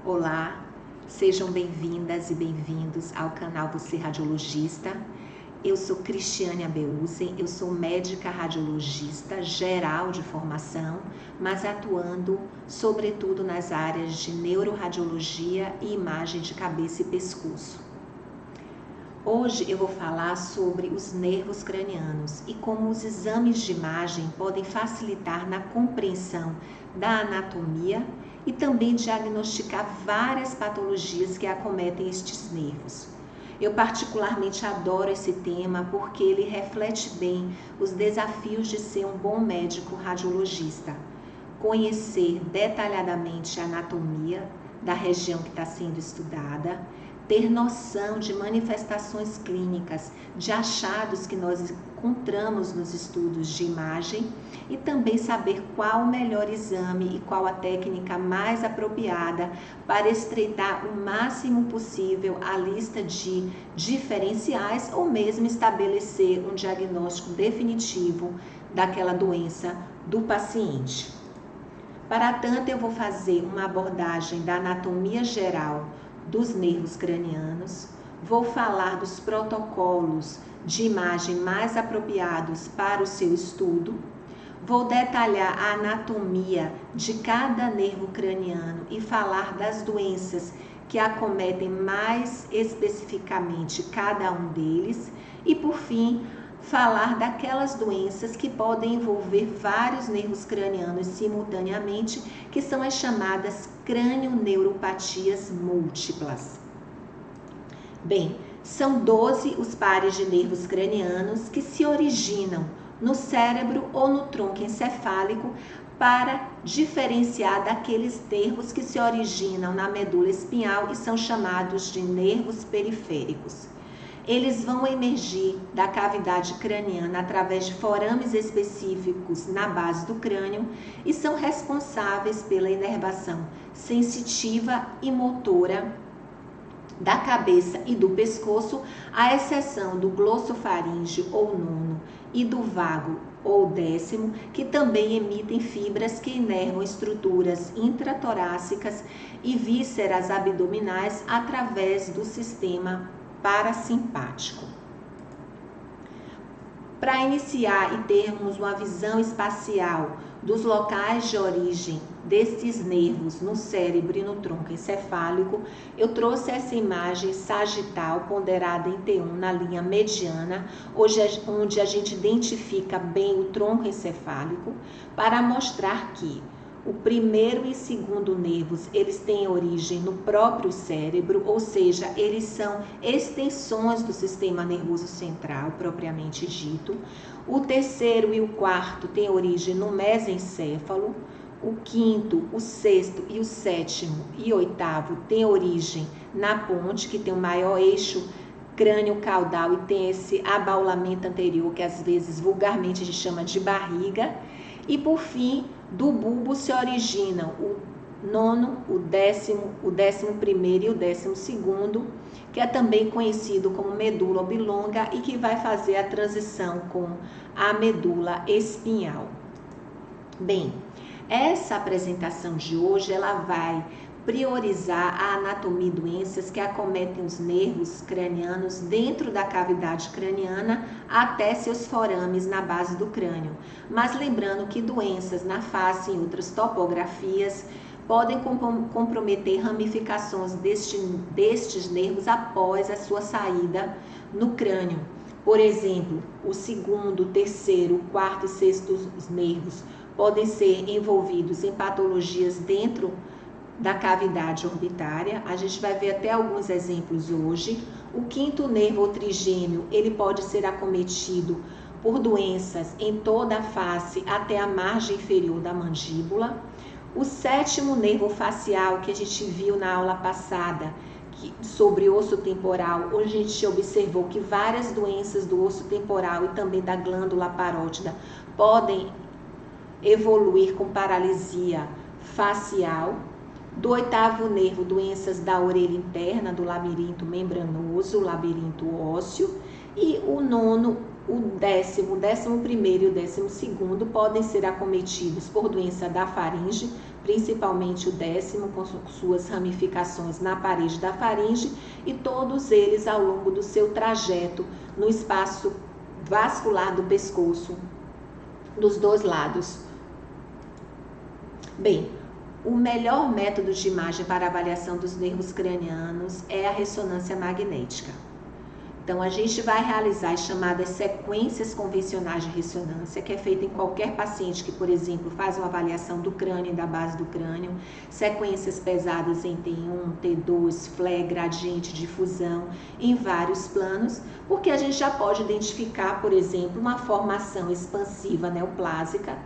Olá, sejam bem-vindas e bem-vindos ao canal Você Radiologista. Eu sou Cristiane Abeusen, eu sou médica radiologista geral de formação, mas atuando sobretudo nas áreas de neuroradiologia e imagem de cabeça e pescoço. Hoje eu vou falar sobre os nervos cranianos e como os exames de imagem podem facilitar na compreensão da anatomia e também diagnosticar várias patologias que acometem estes nervos. Eu particularmente adoro esse tema porque ele reflete bem os desafios de ser um bom médico radiologista. Conhecer detalhadamente a anatomia da região que está sendo estudada, ter noção de manifestações clínicas, de achados que nós encontramos nos estudos de imagem e também saber qual o melhor exame e qual a técnica mais apropriada para estreitar o máximo possível a lista de diferenciais ou mesmo estabelecer um diagnóstico definitivo daquela doença do paciente. Para tanto, eu vou fazer uma abordagem da anatomia geral dos nervos cranianos, vou falar dos protocolos de imagem mais apropriados para o seu estudo, vou detalhar a anatomia de cada nervo craniano e falar das doenças que acometem mais especificamente cada um deles e, por fim, falar daquelas doenças que podem envolver vários nervos cranianos simultaneamente, que são as chamadas cranioneuropatias múltiplas. Bem, são 12 os pares de nervos cranianos que se originam no cérebro ou no tronco encefálico para diferenciar daqueles nervos que se originam na medula espinhal e são chamados de nervos periféricos. Eles vão emergir da cavidade craniana através de forames específicos na base do crânio e são responsáveis pela inervação sensitiva e motora da cabeça e do pescoço, à exceção do glossofaríngeo ou nono e do vago ou décimo, que também emitem fibras que inervam estruturas intratorácicas e vísceras abdominais através do sistema parasimpático. Para iniciar e termos uma visão espacial dos locais de origem destes nervos no cérebro e no tronco encefálico, eu trouxe essa imagem sagital ponderada em T1 na linha mediana, onde a gente identifica bem o tronco encefálico, para mostrar que o primeiro e segundo nervos, eles têm origem no próprio cérebro, ou seja, eles são extensões do sistema nervoso central, propriamente dito. O terceiro e o quarto têm origem no mesencéfalo. O quinto, o sexto e o sétimo e oitavo têm origem na ponte, que tem o maior eixo crânio-caudal e tem esse abaulamento anterior, que às vezes vulgarmente a gente chama de barriga. E por fim, do bulbo se originam o nono, o décimo primeiro e o 12º, que é também conhecido como medula oblonga e que vai fazer a transição com a medula espinhal. Bem, essa apresentação de hoje, ela vai priorizar a anatomia e doenças que acometem os nervos cranianos dentro da cavidade craniana até seus forames na base do crânio. Mas lembrando que doenças na face e em outras topografias podem comprometer ramificações destes nervos após a sua saída no crânio. Por exemplo, o segundo, terceiro, quarto e sexto nervos podem ser envolvidos em patologias dentro da cavidade orbitária. A gente vai ver até alguns exemplos hoje. O quinto nervo ou trigêmeo, ele pode ser acometido por doenças em toda a face até a margem inferior da mandíbula. O sétimo nervo facial, que a gente viu na aula passada, sobre osso temporal, onde a gente observou que várias doenças do osso temporal e também da glândula parótida podem evoluir com paralisia facial. Do oitavo nervo, doenças da orelha interna, do labirinto membranoso, labirinto ósseo. E o nono o 11º e o 12º podem ser acometidos por doença da faringe, principalmente o 10º com suas ramificações na parede da faringe, e todos eles ao longo do seu trajeto no espaço vascular do pescoço, dos dois lados. Bem, o melhor método de imagem para avaliação dos nervos cranianos é a ressonância magnética. Então, a gente vai realizar as chamadas sequências convencionais de ressonância, que é feita em qualquer paciente que, por exemplo, faz uma avaliação do crânio e da base do crânio, sequências pesadas em T1, T2, FLE, gradiente, difusão, em vários planos, porque a gente já pode identificar, por exemplo, uma formação expansiva neoplásica,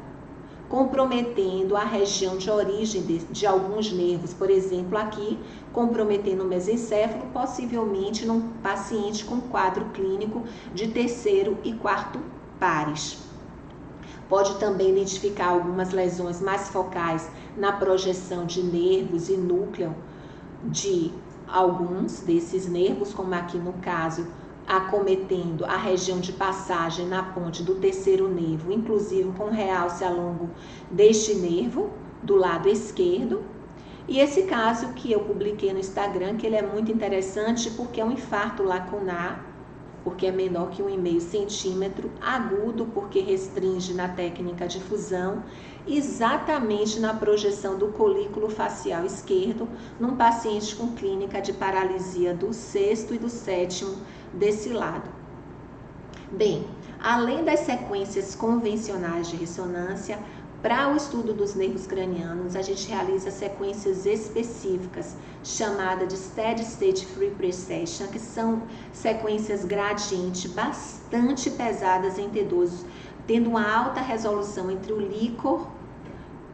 comprometendo a região de origem de alguns nervos, por exemplo, aqui, comprometendo o mesencéfalo, possivelmente num paciente com quadro clínico de 3º e 4º pares. Pode também identificar algumas lesões mais focais na projeção de nervos e núcleo de alguns desses nervos, como aqui no caso, acometendo a região de passagem na ponte do 3º nervo, inclusive com realce ao longo deste nervo, do lado esquerdo. E esse caso que eu publiquei no Instagram, que ele é muito interessante porque é um infarto lacunar, porque é menor que 1,5 centímetro, agudo porque restringe na técnica de fusão, exatamente na projeção do colículo facial esquerdo, num paciente com clínica de paralisia do 6º e do 7º desse lado. Bem, além das sequências convencionais de ressonância, para o estudo dos nervos cranianos, a gente realiza sequências específicas, chamadas de Steady State Free Precession, que são sequências gradiente bastante pesadas em T2, tendo uma alta resolução entre o líquor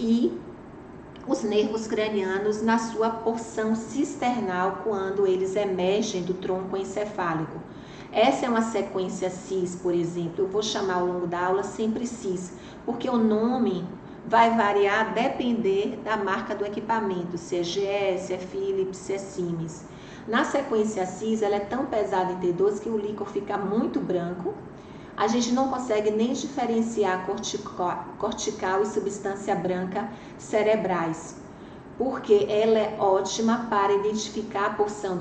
e os nervos cranianos na sua porção cisternal, quando eles emergem do tronco encefálico. Essa é uma sequência CIS, por exemplo. Eu vou chamar ao longo da aula sempre CIS, porque o nome vai variar a depender da marca do equipamento, se é GE, se é Philips, se é Siemens. Na sequência CIS, ela é tão pesada em T2 que o líquor fica muito branco. A gente não consegue nem diferenciar cortical e substância branca cerebrais, porque ela é ótima para identificar a porção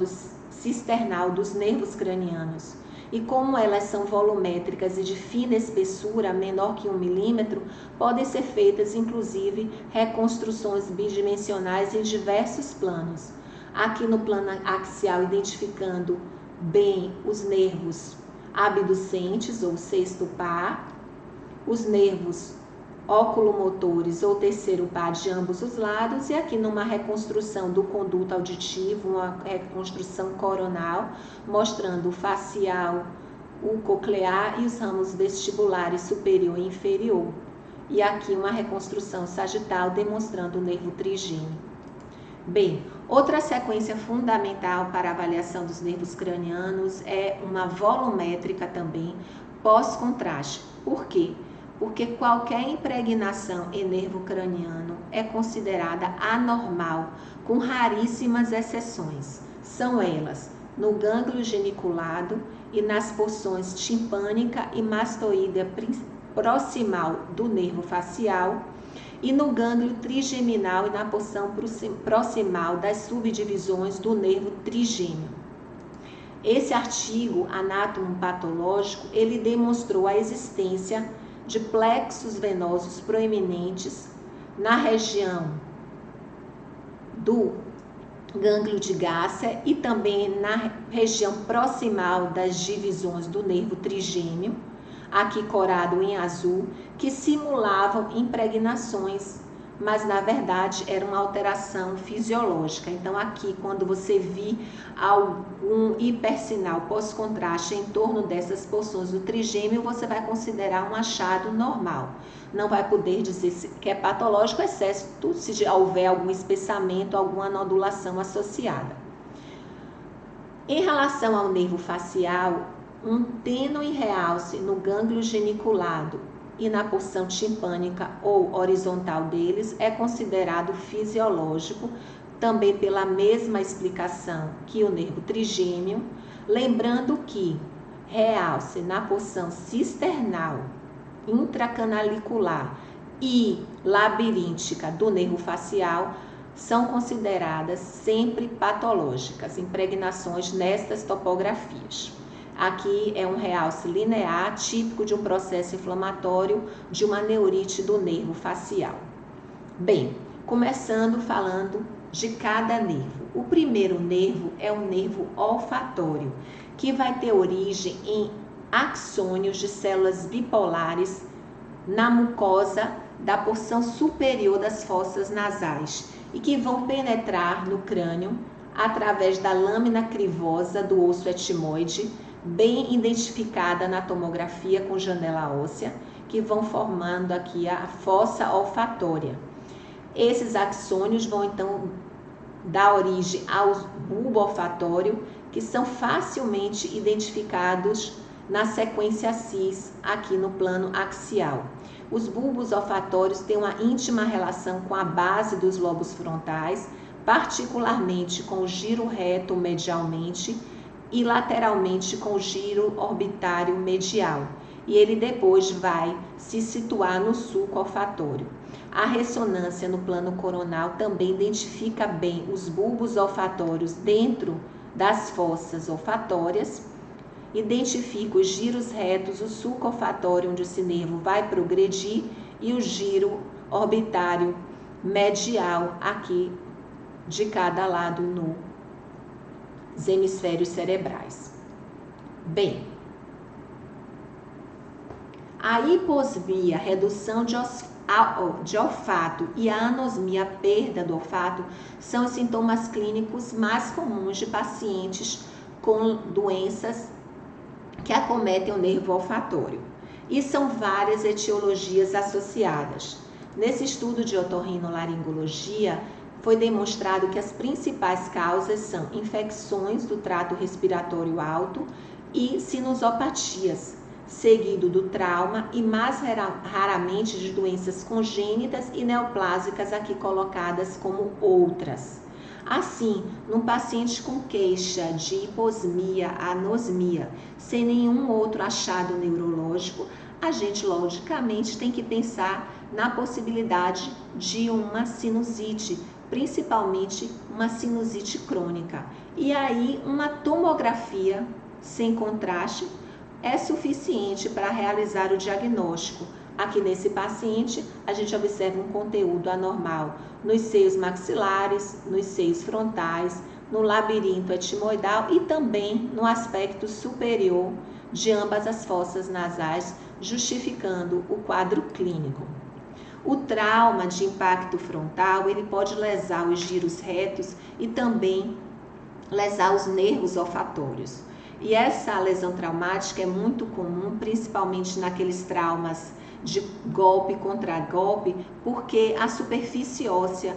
cisternal dos nervos cranianos. E como elas são volumétricas e de fina espessura, menor que 1 milímetro, podem ser feitas, inclusive, reconstruções bidimensionais em diversos planos. Aqui no plano axial, identificando bem os nervos abducentes, ou 6º par, os nervos oculomotores, ou 3º par de ambos os lados, e aqui numa reconstrução do conduto auditivo, uma reconstrução coronal, mostrando o facial, o coclear e os ramos vestibulares superior e inferior. E aqui uma reconstrução sagital, demonstrando o nervo trigêmeo. Bem, outra sequência fundamental para a avaliação dos nervos cranianos é uma volumétrica também, pós-contraste. Por quê? Porque qualquer impregnação em nervo craniano é considerada anormal, com raríssimas exceções. São elas no gânglio geniculado e nas porções timpânica e mastoidea proximal do nervo facial, e no gânglio trigeminal e na porção proximal das subdivisões do nervo trigêmeo. Esse artigo anatomopatológico, ele demonstrou a existência de plexos venosos proeminentes na região do gânglio de Gásser e também na região proximal das divisões do nervo trigêmeo, aqui corado em azul, que simulavam impregnações, mas na verdade era uma alteração fisiológica. Então aqui, quando você vir algum hipersinal pós-contraste em torno dessas porções do trigêmeo, você vai considerar um achado normal. Não vai poder dizer que é patológico, exceto se houver algum espessamento, alguma nodulação associada. Em relação ao nervo facial, um tênue realce no gânglio geniculado e na porção timpânica ou horizontal deles é considerado fisiológico, também pela mesma explicação que o nervo trigêmeo, lembrando que realce na porção cisternal, intracanalicular e labiríntica do nervo facial, são consideradas sempre patológicas, impregnações nestas topografias. Aqui é um realce linear, típico de um processo inflamatório de uma neurite do nervo facial. Bem, começando falando de cada nervo. O primeiro nervo é o nervo olfatório, que vai ter origem em axônios de células bipolares na mucosa da porção superior das fossas nasais e que vão penetrar no crânio através da lâmina crivosa do osso etimoide, bem identificada na tomografia com janela óssea, que vão formando aqui a fossa olfatória. Esses axônios vão então dar origem ao bulbo olfatório, que são facilmente identificados na sequência cis aqui no plano axial. Os bulbos olfatórios têm uma íntima relação com a base dos lobos frontais, particularmente com o giro reto medialmente e lateralmente com o giro orbitário medial, e ele depois vai se situar no sulco olfatório. A ressonância no plano coronal também identifica bem os bulbos olfatórios dentro das fossas olfatórias, identifica os giros retos, o sulco olfatório onde esse nervo vai progredir e o giro orbitário medial aqui de cada lado nos hemisférios cerebrais. Bem, a hiposmia, redução de olfato, e a anosmia, perda do olfato, são os sintomas clínicos mais comuns de pacientes com doenças que acometem o nervo olfatório. E são várias etiologias associadas. Nesse estudo de otorrinolaringologia, foi demonstrado que as principais causas são infecções do trato respiratório alto e sinusopatias, seguido do trauma e mais raramente de doenças congênitas e neoplásicas, aqui colocadas como outras. Assim, num paciente com queixa de hiposmia, anosmia, sem nenhum outro achado neurológico, a gente logicamente tem que pensar na possibilidade de uma sinusite, principalmente uma sinusite crônica. E aí, uma tomografia sem contraste é suficiente para realizar o diagnóstico. Aqui nesse paciente, a gente observa um conteúdo anormal nos seios maxilares, nos seios frontais, no labirinto etimoidal e também no aspecto superior de ambas as fossas nasais, justificando o quadro clínico. O trauma de impacto frontal, ele pode lesar os giros retos e também lesar os nervos olfatórios. E essa lesão traumática é muito comum, principalmente naqueles traumas de golpe contra golpe, porque a superfície óssea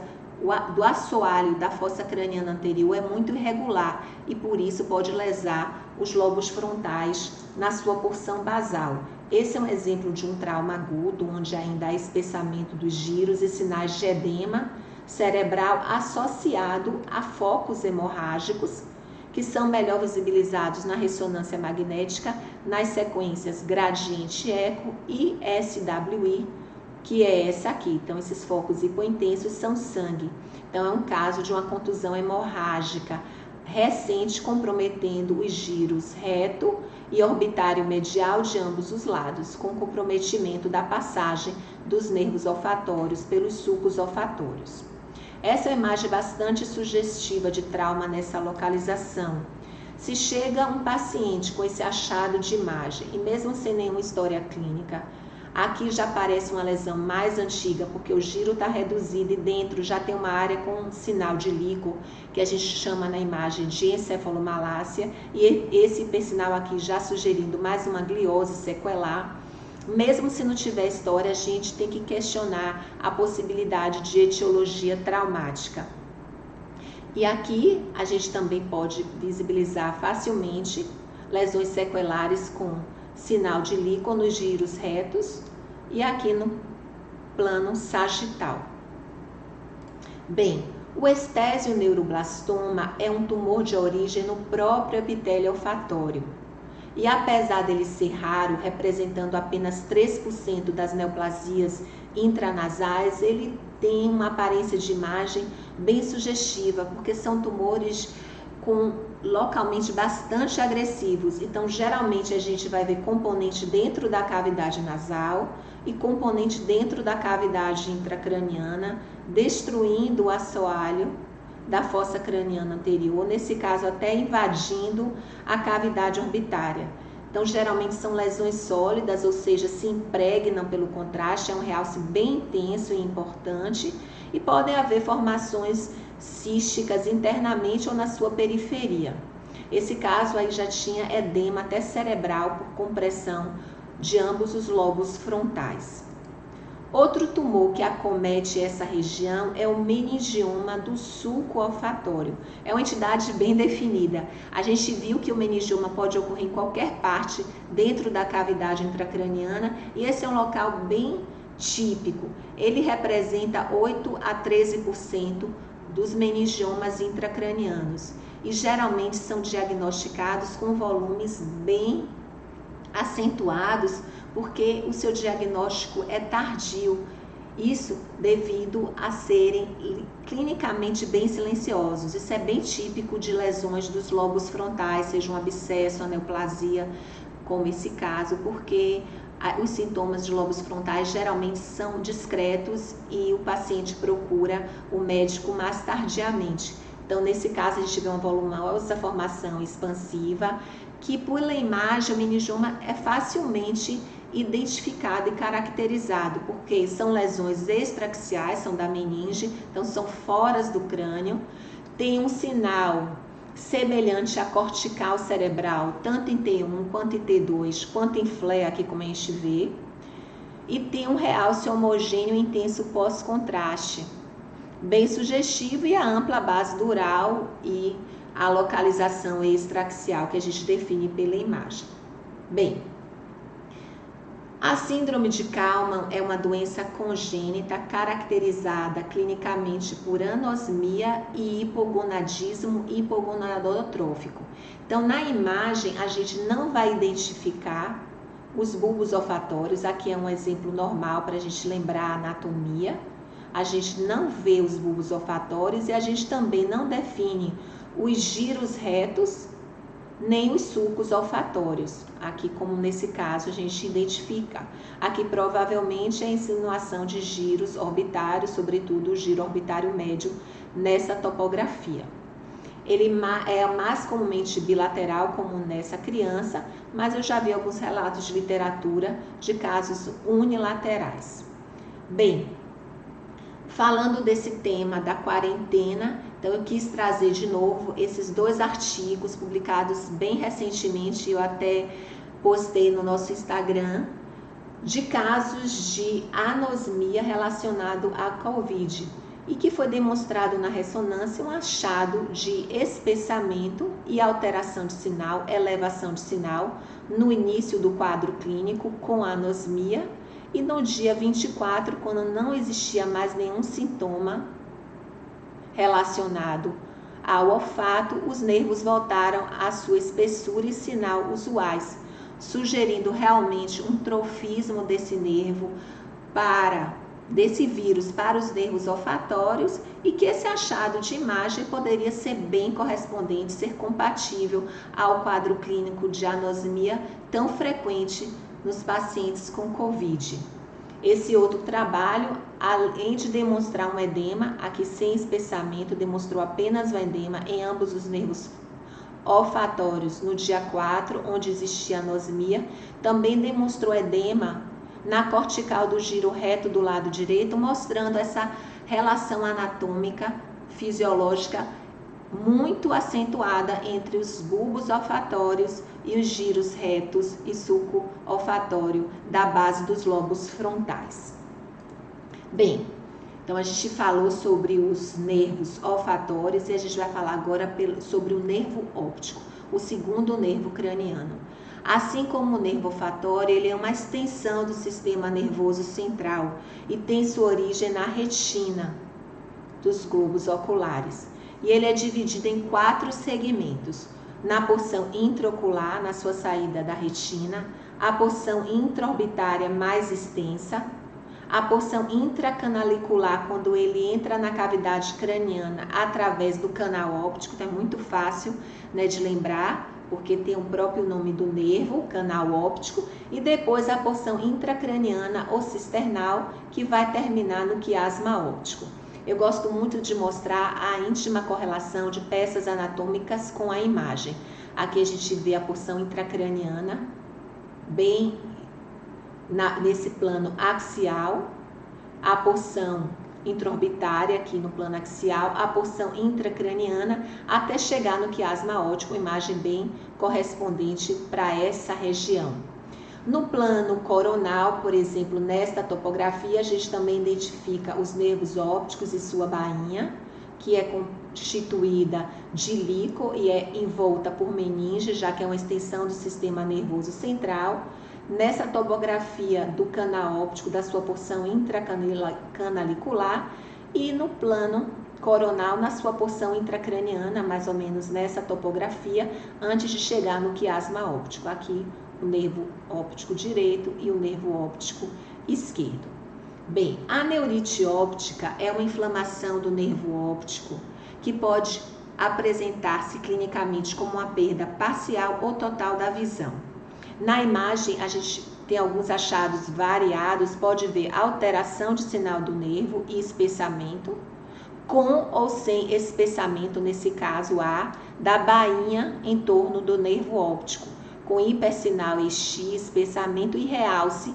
do assoalho da fossa craniana anterior é muito irregular e por isso pode lesar os lobos frontais na sua porção basal. Esse é um exemplo de um trauma agudo, onde ainda há espessamento dos giros e sinais de edema cerebral associado a focos hemorrágicos, que são melhor visibilizados na ressonância magnética, nas sequências gradiente eco e SWI, que é essa aqui. Então, esses focos hipointensos são sangue. Então, é um caso de uma contusão hemorrágica recente, comprometendo os giros reto e orbitário medial de ambos os lados, com comprometimento da passagem dos nervos olfatórios pelos sulcos olfatórios. Essa é uma imagem bastante sugestiva de trauma nessa localização. Se chega um paciente com esse achado de imagem, e mesmo sem nenhuma história clínica, aqui já aparece uma lesão mais antiga, porque o giro está reduzido e dentro já tem uma área com um sinal de líquor, que a gente chama na imagem de encefalomalácia, e esse hipersinal aqui já sugerindo mais uma gliose sequelar. Mesmo se não tiver história, a gente tem que questionar a possibilidade de etiologia traumática. E aqui a gente também pode visibilizar facilmente lesões sequelares com sinal de líquor nos giros retos e aqui no plano sagital. Bem, o estésico neuroblastoma é um tumor de origem no próprio epitélio olfatório. E apesar dele ser raro, representando apenas 3% das neoplasias intranasais, ele tem uma aparência de imagem bem sugestiva, porque são tumores localmente bastante agressivos. Então, geralmente a gente vai ver componente dentro da cavidade nasal e componente dentro da cavidade intracraniana, destruindo o assoalho da fossa craniana anterior, nesse caso até invadindo a cavidade orbitária. Então, geralmente são lesões sólidas, ou seja, se impregnam pelo contraste, é um realce bem intenso e importante, e podem haver formações císticas internamente ou na sua periferia. Esse caso aí já tinha edema até cerebral por compressão de ambos os lobos frontais. Outro tumor que acomete essa região é o meningioma do sulco olfatório. É uma entidade bem definida. A gente viu que o meningioma pode ocorrer em qualquer parte dentro da cavidade intracraniana e esse é um local bem típico. Ele representa 8 a 13% dos meningiomas intracranianos e geralmente são diagnosticados com volumes bem acentuados, porque o seu diagnóstico é tardio, isso devido a serem clinicamente bem silenciosos. Isso é bem típico de lesões dos lobos frontais, seja um abscesso, uma neoplasia, como esse caso, porque os sintomas de lobos frontais geralmente são discretos e o paciente procura o médico mais tardiamente. Então, nesse caso, a gente vê uma volumosa formação expansiva, que pela imagem o meningioma é facilmente identificado e caracterizado, porque são lesões extraaxiais, são da meninge, então são fora do crânio, tem um sinal semelhante à cortical cerebral, tanto em T1 quanto em T2, quanto em FLE, aqui como a gente vê, e tem um realce homogêneo intenso pós-contraste, bem sugestivo, e a ampla base dural e a localização extraaxial que a gente define pela imagem. Bem, a síndrome de Kallmann é uma doença congênita caracterizada clinicamente por anosmia e hipogonadismo hipogonadotrófico. Então, na imagem, a gente não vai identificar os bulbos olfatórios. Aqui é um exemplo normal para a gente lembrar a anatomia. A gente não vê os bulbos olfatórios e a gente também não define os giros retos nem os sulcos olfatórios. Aqui, como nesse caso, a gente identifica. Aqui, provavelmente, é a insinuação de giros orbitários, sobretudo o giro orbitário médio, nessa topografia. Ele é mais comumente bilateral, como nessa criança, mas eu já vi alguns relatos de literatura de casos unilaterais. Bem, falando desse tema da quarentena, então eu quis trazer de novo esses 2 artigos publicados bem recentemente, eu até postei no nosso Instagram, de casos de anosmia relacionado à Covid, e que foi demonstrado na ressonância um achado de espessamento e alteração de sinal, elevação de sinal, no início do quadro clínico com anosmia, e no dia 24, quando não existia mais nenhum sintoma relacionado ao olfato, os nervos voltaram à sua espessura e sinal usuais, sugerindo realmente um trofismo desse nervo desse vírus para os nervos olfatórios, e que esse achado de imagem poderia ser bem correspondente, ser compatível ao quadro clínico de anosmia tão frequente nos pacientes com Covid. Esse outro trabalho, além de demonstrar um edema, aqui sem espessamento, demonstrou apenas o edema em ambos os nervos olfatórios no dia 4, onde existia anosmia, também demonstrou edema na cortical do giro reto do lado direito, mostrando essa relação anatômica, fisiológica, muito acentuada entre os bulbos olfatórios e os giros retos e sulco olfatório da base dos lobos frontais. Bem, então a gente falou sobre os nervos olfatórios e a gente vai falar agora sobre o nervo óptico, o segundo nervo craniano. Assim como o nervo olfatório, ele é uma extensão do sistema nervoso central e tem sua origem na retina dos globos oculares. E ele é dividido em 4 segmentos: na porção intraocular, na sua saída da retina, a porção intraorbitária mais extensa, a porção intracanalicular, quando ele entra na cavidade craniana através do canal óptico, então é muito fácil, né, de lembrar, porque tem o próprio nome do nervo, canal óptico, e depois a porção intracraniana ou cisternal, que vai terminar no quiasma óptico. Eu gosto muito de mostrar a íntima correlação de peças anatômicas com a imagem. Aqui a gente vê a porção intracraniana, bem nesse plano axial, a porção intraorbitária aqui no plano axial, a porção intracraniana, até chegar no quiasma óptico, imagem bem correspondente para essa região. No plano coronal, por exemplo, nesta topografia, a gente também identifica os nervos ópticos e sua bainha, que é constituída de líquido e é envolta por meninge, já que é uma extensão do sistema nervoso central. Nessa topografia do canal óptico, da sua porção intracanalicular, e no plano coronal, na sua porção intracraniana, mais ou menos nessa topografia, antes de chegar no quiasma óptico. Aqui o nervo óptico direito e o nervo óptico esquerdo. Bem, a neurite óptica é uma inflamação do nervo óptico que pode apresentar-se clinicamente como uma perda parcial ou total da visão. Na imagem, a gente tem alguns achados variados, pode ver alteração de sinal do nervo e espessamento, com ou sem espessamento, nesse caso A, da bainha em torno do nervo óptico, com hipersinal X, espessamento e realce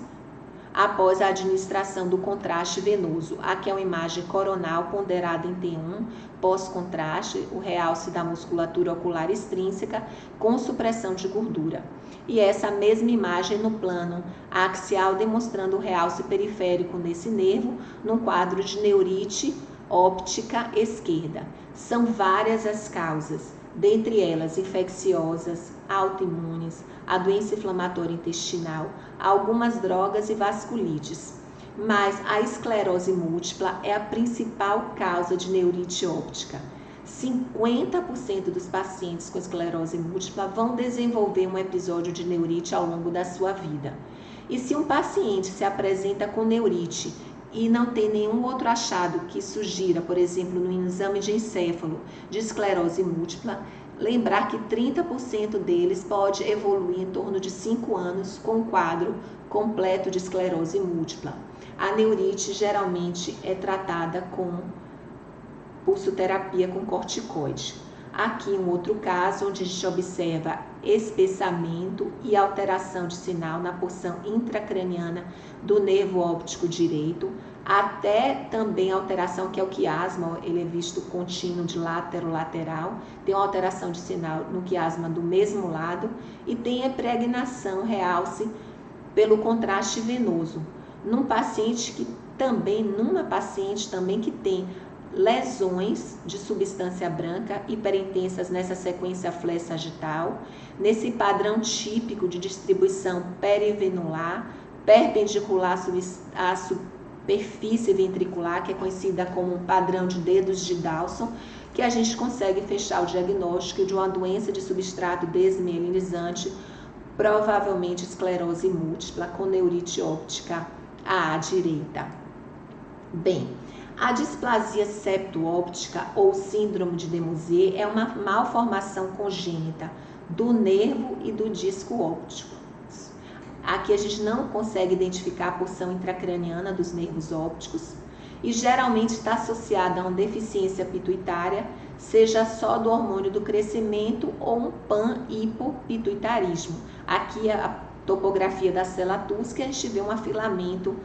após a administração do contraste venoso. Aqui é uma imagem coronal ponderada em T1, pós-contraste, o realce da musculatura ocular extrínseca com supressão de gordura. E essa mesma imagem no plano axial, demonstrando o realce periférico nesse nervo, num quadro de neurite óptica esquerda. São várias as causas, dentre elas infecciosas, autoimunes, a doença inflamatória intestinal, algumas drogas e vasculites. Mas a esclerose múltipla é a principal causa de neurite óptica. 50% dos pacientes com esclerose múltipla vão desenvolver um episódio de neurite ao longo da sua vida. E se um paciente se apresenta com neurite e não tem nenhum outro achado que sugira, por exemplo, no exame de encéfalo de esclerose múltipla, lembrar que 30% deles pode evoluir em torno de 5 anos com um quadro completo de esclerose múltipla. A neurite geralmente é tratada com pulsoterapia com corticoide. Aqui um outro caso onde a gente observa espessamento e alteração de sinal na porção intracraniana do nervo óptico direito, até também alteração, que é o quiasma, ele é visto contínuo de lateral, tem uma alteração de sinal no quiasma do mesmo lado e tem impregnação, realce pelo contraste venoso. Numa paciente que tem lesões de substância branca hiperintensas nessa sequência flé-sagital, nesse padrão típico de distribuição perivenular, perpendicular à superfície ventricular, que é conhecida como um padrão de dedos de Dawson, que a gente consegue fechar o diagnóstico de uma doença de substrato desmielinizante, provavelmente esclerose múltipla com neurite óptica à direita. Bem, a displasia septo-óptica ou síndrome de Demosier é uma malformação congênita do nervo e do disco óptico. Aqui a gente não consegue identificar a porção intracraniana dos nervos ópticos e geralmente está associada a uma deficiência pituitária, seja só do hormônio do crescimento ou um pan-hipopituitarismo. Aqui a topografia da célula Tusca, a gente vê um afilamento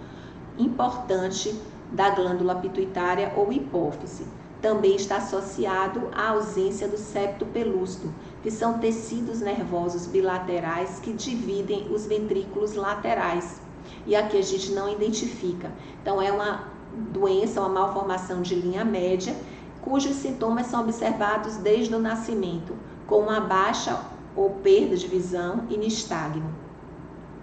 importante da glândula pituitária ou hipófise. Também está associado à ausência do septo pelúcido, que são tecidos nervosos bilaterais que dividem os ventrículos laterais. E aqui a gente não identifica. Então é uma doença, uma malformação de linha média, cujos sintomas são observados desde o nascimento, com uma baixa ou perda de visão e nistagmo.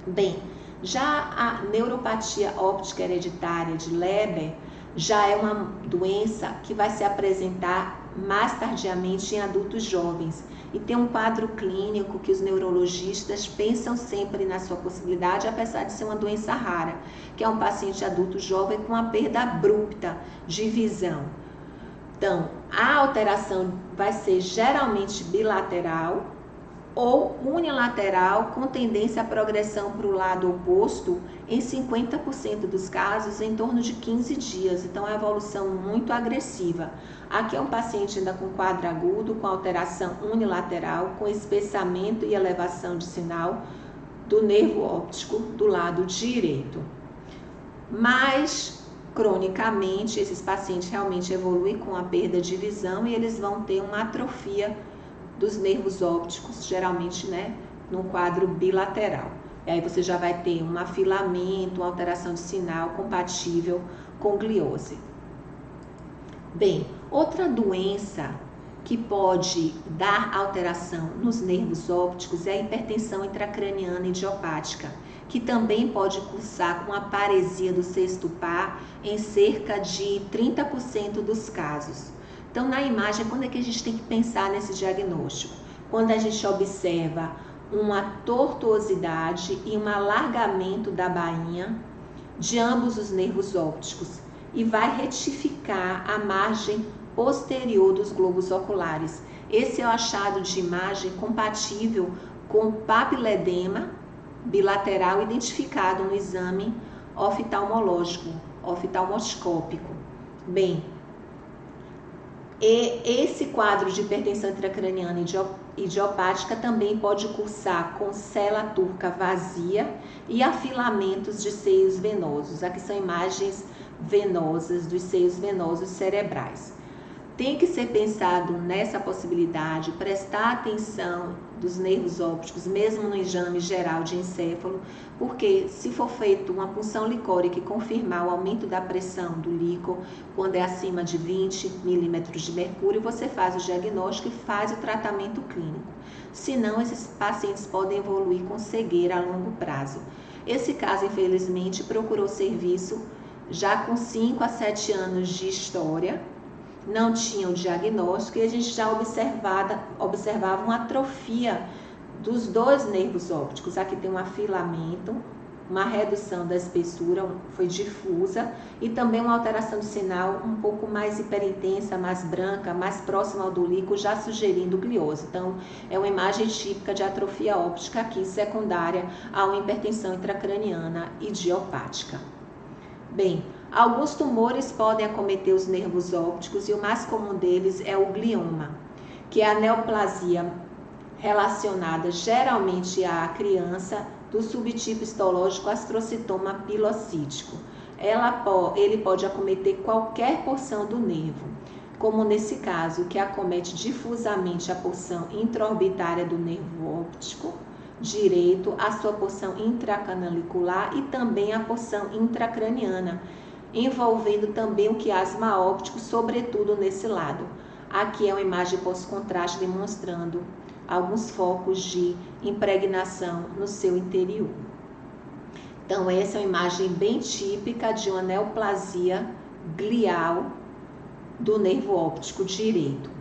Bem, já a neuropatia óptica hereditária de Leber já é uma doença que vai se apresentar mais tardiamente em adultos jovens e tem um quadro clínico que os neurologistas pensam sempre na sua possibilidade, apesar de ser uma doença rara, que é um paciente adulto jovem com uma perda abrupta de visão. Então, a alteração vai ser geralmente bilateral ou unilateral, com tendência à progressão para o lado oposto em 50% dos casos em torno de 15 dias. Então, é uma evolução muito agressiva. Aqui é um paciente ainda com quadro agudo, com alteração unilateral, com espessamento e elevação de sinal do nervo óptico do lado direito. Mas, cronicamente, esses pacientes realmente evoluem com a perda de visão e eles vão ter uma atrofia dos nervos ópticos, geralmente, num quadro bilateral. E aí você já vai ter um afilamento, uma alteração de sinal compatível com gliose. Bem, outra doença que pode dar alteração nos nervos ópticos é a hipertensão intracraniana idiopática, que também pode cursar com a paresia do sexto par em cerca de 30% dos casos. Então, na imagem, quando é que a gente tem que pensar nesse diagnóstico? Quando a gente observa uma tortuosidade e um alargamento da bainha de ambos os nervos ópticos e vai retificar a margem posterior dos globos oculares. Esse é o achado de imagem compatível com papiledema bilateral identificado no exame oftalmoscópico. Bem, e esse quadro de hipertensão intracraniana idiopática também pode cursar com célula turca vazia e afilamentos de seios venosos. Aqui são imagens venosas dos seios venosos cerebrais. Tem que ser pensado nessa possibilidade, prestar atenção dos nervos ópticos, mesmo no exame geral de encéfalo, porque se for feito uma punção licórica e confirmar o aumento da pressão do líquor, quando é acima de 20 milímetros de mercúrio, você faz o diagnóstico e faz o tratamento clínico. Senão, esses pacientes podem evoluir com cegueira a longo prazo. Esse caso, infelizmente, procurou serviço já com 5 a 7 anos de história, não tinha o diagnóstico e a gente já observava uma atrofia dos dois nervos ópticos. Aqui tem um afilamento, uma redução da espessura, foi difusa, e também uma alteração de sinal um pouco mais hiperintensa, mais branca, mais próxima ao do líquor, já sugerindo gliose. Então, é uma imagem típica de atrofia óptica aqui, secundária a uma hipertensão intracraniana idiopática. Bem, alguns tumores podem acometer os nervos ópticos e o mais comum deles é o glioma, que é a neoplasia relacionada geralmente à criança do subtipo histológico astrocitoma pilocítico. Ele pode acometer qualquer porção do nervo, como nesse caso, que acomete difusamente a porção intraorbitária do nervo óptico direito, a sua porção intracanalicular e também a porção intracraniana, envolvendo também o quiasma óptico, sobretudo nesse lado. Aqui é uma imagem pós-contraste demonstrando alguns focos de impregnação no seu interior. Então, essa é uma imagem bem típica de uma neoplasia glial do nervo óptico direito.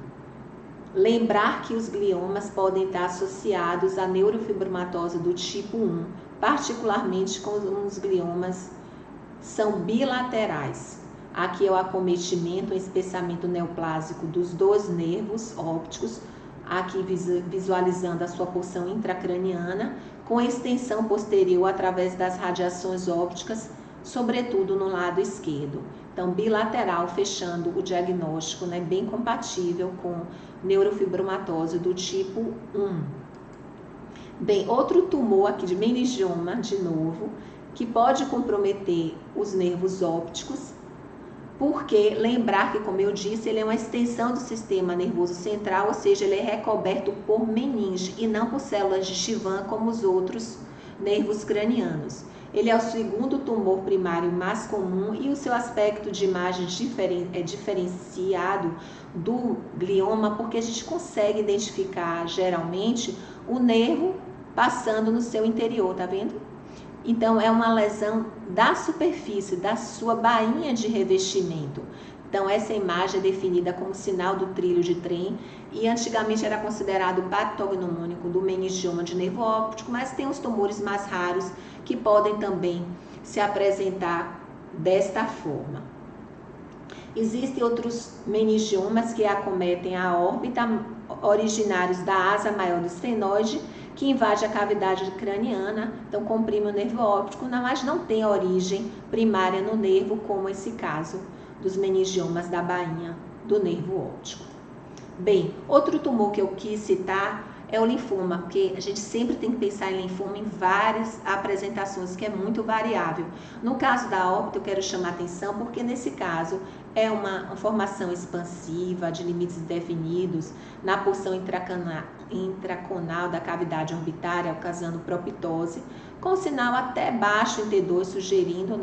Lembrar que os gliomas podem estar associados à neurofibromatose do tipo 1, particularmente quando os gliomas são bilaterais. Aqui é o acometimento, o espessamento neoplásico dos dois nervos ópticos, aqui visualizando a sua porção intracraniana, com extensão posterior através das radiações ópticas, sobretudo no lado esquerdo. Então, bilateral, fechando o diagnóstico, bem compatível com neurofibromatose do tipo 1. Bem, outro tumor aqui de meningioma, de novo, que pode comprometer os nervos ópticos, porque lembrar que, como eu disse, ele é uma extensão do sistema nervoso central, ou seja, ele é recoberto por meninge e não por células de Schwann como os outros nervos cranianos. Ele é o segundo tumor primário mais comum e o seu aspecto de imagem é diferenciado do glioma, porque a gente consegue identificar geralmente o nervo passando no seu interior, tá vendo? Então, é uma lesão da superfície, da sua bainha de revestimento. Então, essa imagem é definida como sinal do trilho de trem e antigamente era considerado patognomônico do meningioma de nervo óptico, mas tem os tumores mais raros que podem também se apresentar desta forma. Existem outros meningiomas que acometem a órbita, originários da asa maior do esfenoide, que invade a cavidade craniana, então comprime o nervo óptico, mas não tem origem primária no nervo, como esse caso dos meningiomas da bainha do nervo óptico. Bem, outro tumor que eu quis citar é o linfoma, porque a gente sempre tem que pensar em linfoma em várias apresentações, que é muito variável. No caso da órbita, eu quero chamar atenção porque nesse caso é uma formação expansiva de limites definidos na porção intraconal da cavidade orbitária, causando proptose, com sinal até baixo em T2, sugerindo,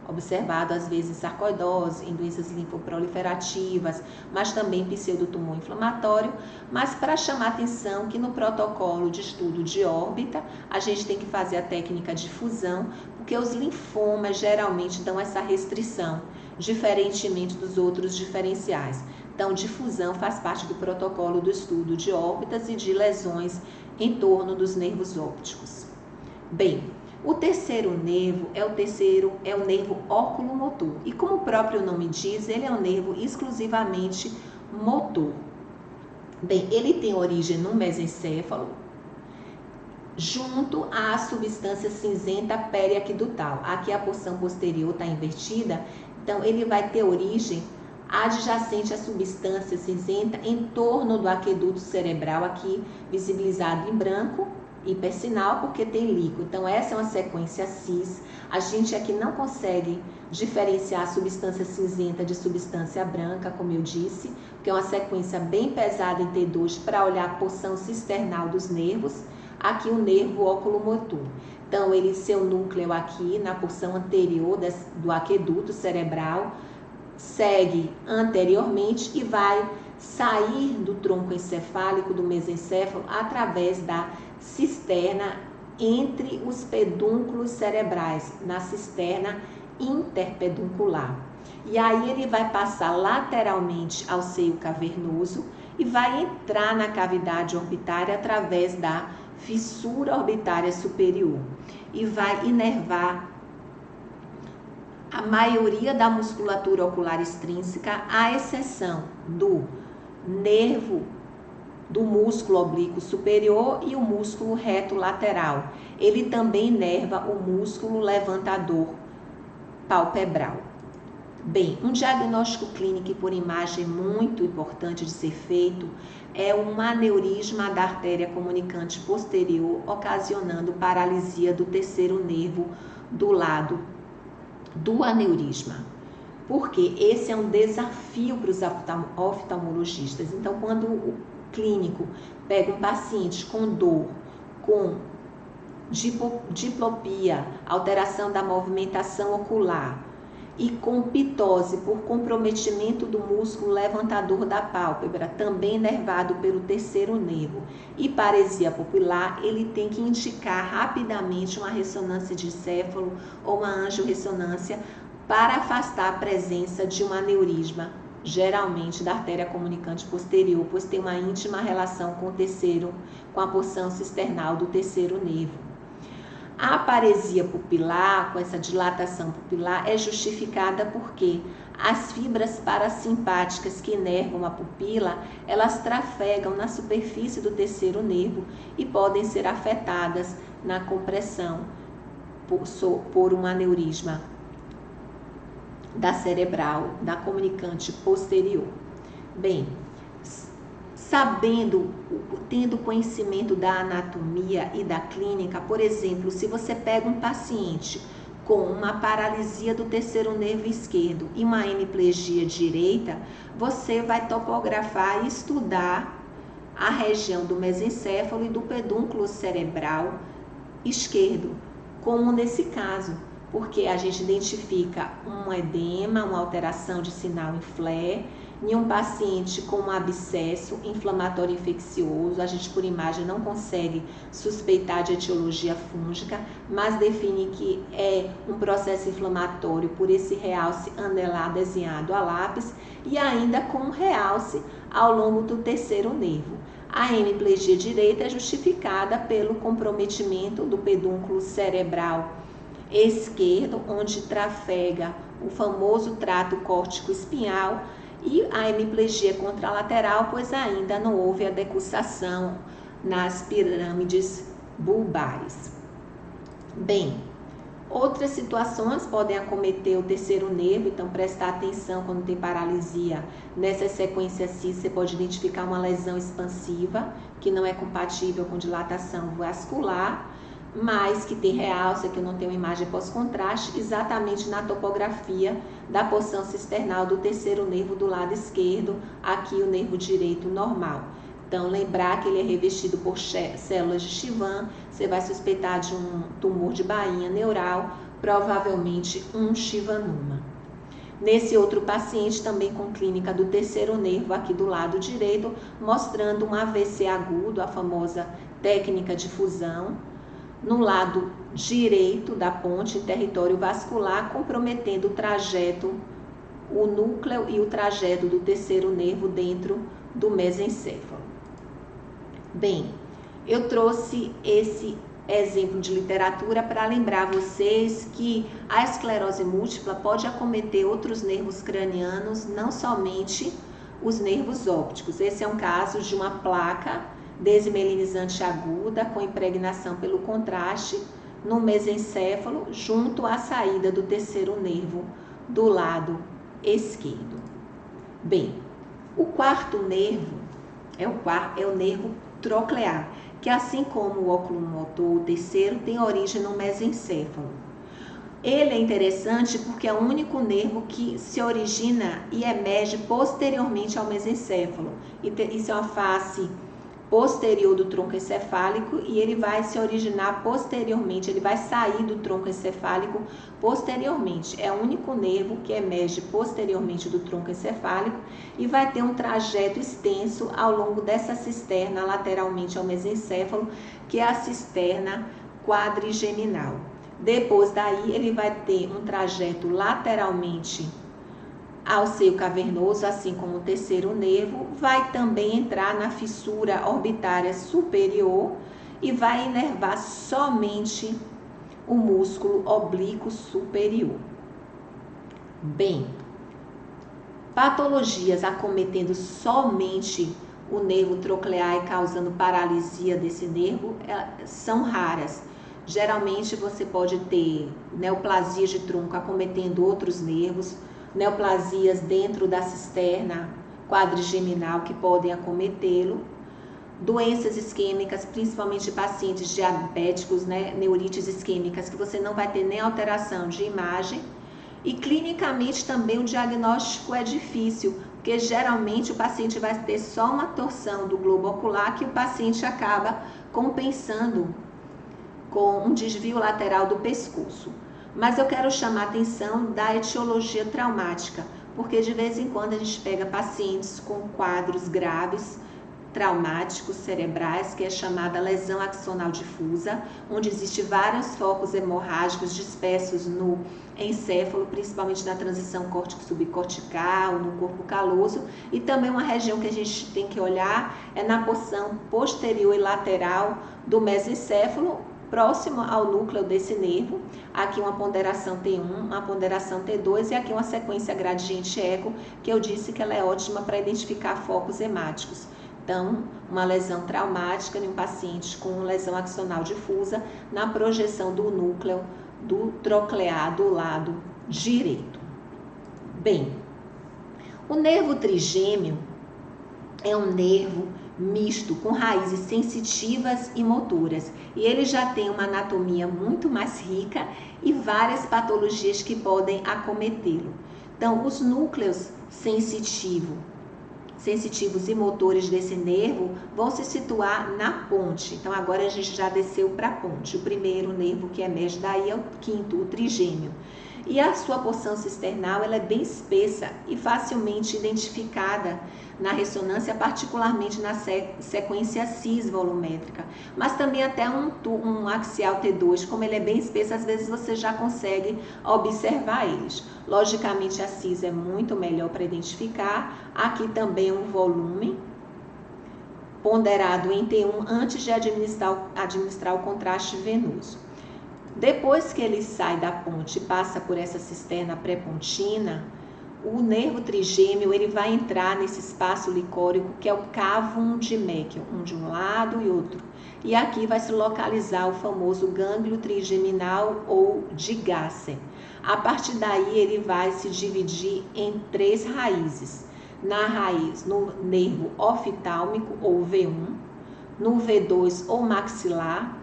observado às vezes sarcoidose, em doenças linfoproliferativas, mas também pseudotumor inflamatório, mas para chamar atenção que no protocolo de estudo de órbita, a gente tem que fazer a técnica de fusão, porque os linfomas geralmente dão essa restrição, diferentemente dos outros diferenciais. Então, difusão faz parte do protocolo do estudo de órbitas e de lesões em torno dos nervos ópticos. Bem, o terceiro nervo é o nervo oculomotor. E como o próprio nome diz, ele é um nervo exclusivamente motor. Bem, ele tem origem no mesencéfalo, junto à substância cinzenta periaquedutal. Aqui a porção posterior está invertida, então ele vai ter origem adjacente à substância cinzenta em torno do aqueduto cerebral, aqui visibilizado em branco, hipersinal, porque tem líquido. Então, essa é uma sequência cis. A gente aqui não consegue diferenciar a substância cinzenta de substância branca, como eu disse, porque é uma sequência bem pesada em T2 para olhar a porção cisternal dos nervos. Aqui o nervo oculomotor. Então, seu núcleo aqui na porção anterior do aqueduto cerebral segue anteriormente e vai sair do tronco encefálico do mesencéfalo através da cisterna entre os pedúnculos cerebrais, na cisterna interpeduncular. E aí ele vai passar lateralmente ao seio cavernoso e vai entrar na cavidade orbitária através da fissura orbitária superior e vai inervar a maioria da musculatura ocular extrínseca, à exceção do nervo do músculo oblíquo superior e o músculo reto lateral. Ele também inerva o músculo levantador palpebral. Bem, um diagnóstico clínico por imagem muito importante de ser feito é um aneurisma da artéria comunicante posterior, ocasionando paralisia do terceiro nervo do lado do aneurisma. Porque esse é um desafio para os oftalmologistas. Então, quando o clínico pega um paciente com dor, com diplopia, alteração da movimentação ocular e com pitose por comprometimento do músculo levantador da pálpebra, também inervado pelo terceiro nervo, e paresia pupilar, ele tem que indicar rapidamente uma ressonância de encéfalo ou uma angiorressonância para afastar a presença de um aneurisma, geralmente da artéria comunicante posterior, pois tem uma íntima relação com a porção cisternal do terceiro nervo. A paresia pupilar, com essa dilatação pupilar, é justificada porque as fibras parasimpáticas que inervam a pupila, elas trafegam na superfície do terceiro nervo e podem ser afetadas na compressão por um aneurisma da cerebral, da comunicante posterior. Bem, tendo conhecimento da anatomia e da clínica, por exemplo, se você pega um paciente com uma paralisia do terceiro nervo esquerdo e uma hemiplegia direita, você vai topografar e estudar a região do mesencéfalo e do pedúnculo cerebral esquerdo, como nesse caso, porque a gente identifica um edema, uma alteração de sinal em flare, Em um paciente com um abscesso inflamatório infeccioso, a gente por imagem não consegue suspeitar de etiologia fúngica, mas define que é um processo inflamatório por esse realce anelar desenhado a lápis e ainda com um realce ao longo do terceiro nervo. A hemiplegia direita é justificada pelo comprometimento do pedúnculo cerebral esquerdo, onde trafega o famoso trato córtico-espinhal, e a hemiplegia contralateral, pois ainda não houve a decussação nas pirâmides bulbares. Bem, outras situações podem acometer o terceiro nervo, então prestar atenção quando tem paralisia. Nessa sequência cis, você pode identificar uma lesão expansiva, que não é compatível com dilatação vascular, mas que tem realce, que não tem uma imagem pós-contraste, exatamente na topografia da porção cisternal do terceiro nervo do lado esquerdo, aqui o nervo direito normal. Então, lembrar que ele é revestido por células de Schwann, você vai suspeitar de um tumor de bainha neural, provavelmente um Schwannoma. Nesse outro paciente, também com clínica do terceiro nervo aqui do lado direito, mostrando um AVC agudo, a famosa técnica de fusão, no lado direito da ponte em território vascular, comprometendo o trajeto, o núcleo e o trajeto do terceiro nervo dentro do mesencéfalo. Bem, eu trouxe esse exemplo de literatura para lembrar vocês que a esclerose múltipla pode acometer outros nervos cranianos, não somente os nervos ópticos. Esse é um caso de uma placa desmielinizante aguda com impregnação pelo contraste no mesencéfalo, junto à saída do terceiro nervo do lado esquerdo. Bem, o quarto nervo é o nervo troclear, que assim como o oculomotor, o terceiro, tem origem no mesencéfalo. Ele é interessante porque é o único nervo que se origina e emerge posteriormente ao mesencéfalo. Isso é uma face posterior do tronco encefálico e ele vai se originar posteriormente, ele vai sair do tronco encefálico posteriormente. É o único nervo que emerge posteriormente do tronco encefálico e vai ter um trajeto extenso ao longo dessa cisterna lateralmente ao mesencéfalo, que é a cisterna quadrigeminal. Depois daí ele vai ter um trajeto lateralmente ao seio cavernoso, assim como o terceiro nervo, vai também entrar na fissura orbitária superior e vai inervar somente o músculo oblíquo superior. Bem, patologias acometendo somente o nervo troclear e causando paralisia desse nervo são raras. Geralmente você pode ter neoplasias de tronco acometendo outros nervos, neoplasias dentro da cisterna quadrigeminal que podem acometê-lo, doenças isquêmicas, principalmente pacientes diabéticos, neurites isquêmicas, que você não vai ter nem alteração de imagem, e clinicamente também o diagnóstico é difícil, porque geralmente o paciente vai ter só uma torção do globo ocular que o paciente acaba compensando com um desvio lateral do pescoço. Mas eu quero chamar a atenção da etiologia traumática, porque de vez em quando a gente pega pacientes com quadros graves, traumáticos cerebrais, que é chamada lesão axonal difusa, onde existe vários focos hemorrágicos dispersos no encéfalo, principalmente na transição córtico-subcortical, no corpo caloso, e também uma região que a gente tem que olhar é na porção posterior e lateral do mesencéfalo, próximo ao núcleo desse nervo. Aqui uma ponderação T1, uma ponderação T2 e aqui uma sequência gradiente eco, que eu disse que ela é ótima para identificar focos hemáticos. Então, uma lesão traumática em um paciente com lesão axonal difusa na projeção do núcleo do troclear do lado direito. Bem, o nervo trigêmeo é um nervo misto com raízes sensitivas e motoras, e ele já tem uma anatomia muito mais rica e várias patologias que podem acometê-lo. Então, os núcleos sensitivos e motores desse nervo vão se situar na ponte. Então, agora a gente já desceu para a ponte. O primeiro nervo que emerge daí é o quinto, o trigêmeo. E a sua porção cisternal ela é bem espessa e facilmente identificada na ressonância, particularmente na sequência cis volumétrica, mas também até um axial T2, como ele é bem espesso, às vezes você já consegue observar eles. Logicamente a cis é muito melhor para identificar. Aqui também um volume ponderado em T1 antes de administrar o contraste venoso. Depois que ele sai da ponte e passa por essa cisterna pré-pontina, o nervo trigêmeo ele vai entrar nesse espaço licórico que é o cavum de Meckel, um de um lado e outro. E aqui vai se localizar o famoso gânglio trigeminal ou de Gasser. A partir daí ele vai se dividir em 3 raízes. Na raiz, no nervo oftálmico ou V1, no V2 ou maxilar,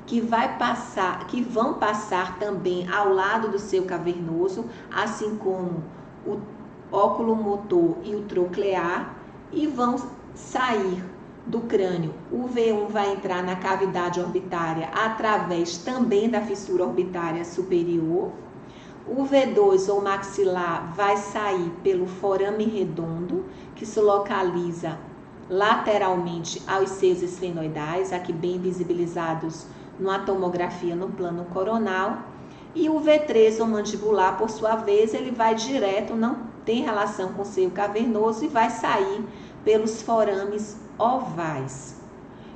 que vão passar também ao lado do seu cavernoso, assim como o óculo motor e o troclear, e vão sair do crânio. O V1 vai entrar na cavidade orbitária através também da fissura orbitária superior. O V2 ou maxilar vai sair pelo forame redondo, que se localiza lateralmente aos seios esfenoidais, aqui bem visibilizados numa tomografia no plano coronal. E o V3 ou mandibular, por sua vez, ele vai direto, não tem relação com o seio cavernoso e vai sair pelos forames ovais.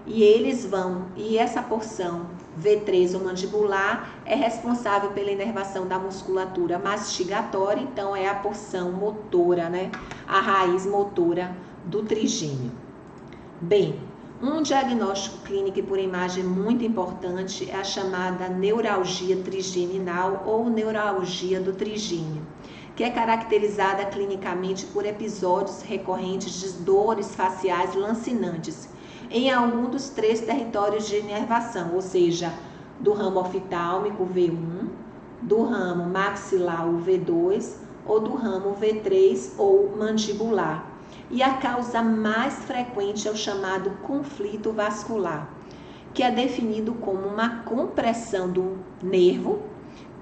E essa porção V3 ou mandibular é responsável pela inervação da musculatura mastigatória, então é a porção motora, né? A raiz motora do trigêmeo. Bem, um diagnóstico clínico por imagem muito importante é a chamada neuralgia trigeminal ou neuralgia do trigêmeo, que é caracterizada clinicamente por episódios recorrentes de dores faciais lancinantes em algum dos 3 territórios de inervação, ou seja, do ramo oftálmico V1, do ramo maxilar o V2 ou do ramo V3 ou mandibular. E a causa mais frequente é o chamado conflito vascular, que é definido como uma compressão do nervo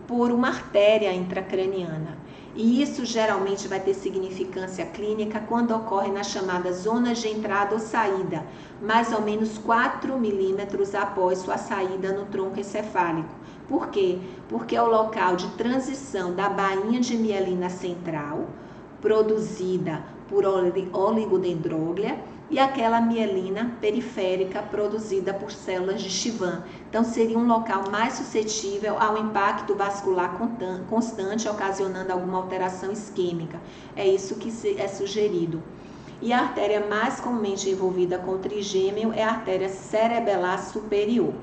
por uma artéria intracraniana. E isso geralmente vai ter significância clínica quando ocorre nas chamadas zonas de entrada ou saída, mais ou menos 4 milímetros após sua saída no tronco encefálico. Por quê? Porque é o local de transição da bainha de mielina central, produzida por oligodendróglia, e aquela mielina periférica produzida por células de Schwann. Então, seria um local mais suscetível ao impacto vascular constante, ocasionando alguma alteração isquêmica. É isso que é sugerido. E a artéria mais comumente envolvida com o trigêmeo é a artéria cerebelar superior.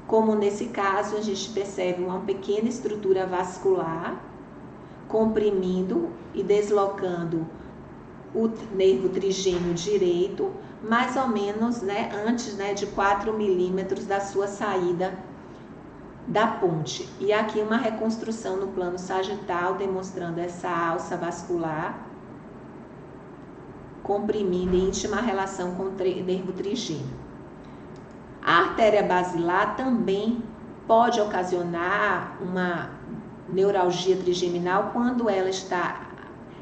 Como nesse caso, a gente percebe uma pequena estrutura vascular comprimindo e deslocando o nervo trigêmeo direito, mais ou menos, antes de 4 milímetros da sua saída da ponte. E aqui uma reconstrução no plano sagital, demonstrando essa alça vascular, comprimindo em íntima relação com o nervo trigêmeo. A artéria basilar também pode ocasionar uma neuralgia trigeminal quando ela está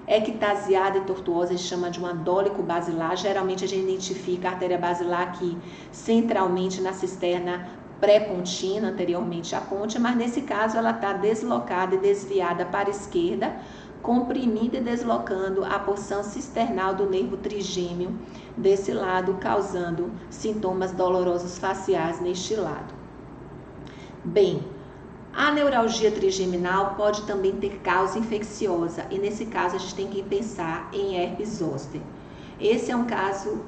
ectasiada e tortuosa, a gente chama de um andólico basilar. Geralmente a gente identifica a artéria basilar aqui centralmente na cisterna pré-pontina, anteriormente à ponte, mas nesse caso ela está deslocada e desviada para a esquerda, comprimindo e deslocando a porção cisternal do nervo trigêmeo desse lado, causando sintomas dolorosos faciais neste lado. Bem, a neuralgia trigeminal pode também ter causa infecciosa, e nesse caso a gente tem que pensar em herpes zoster. Esse é um caso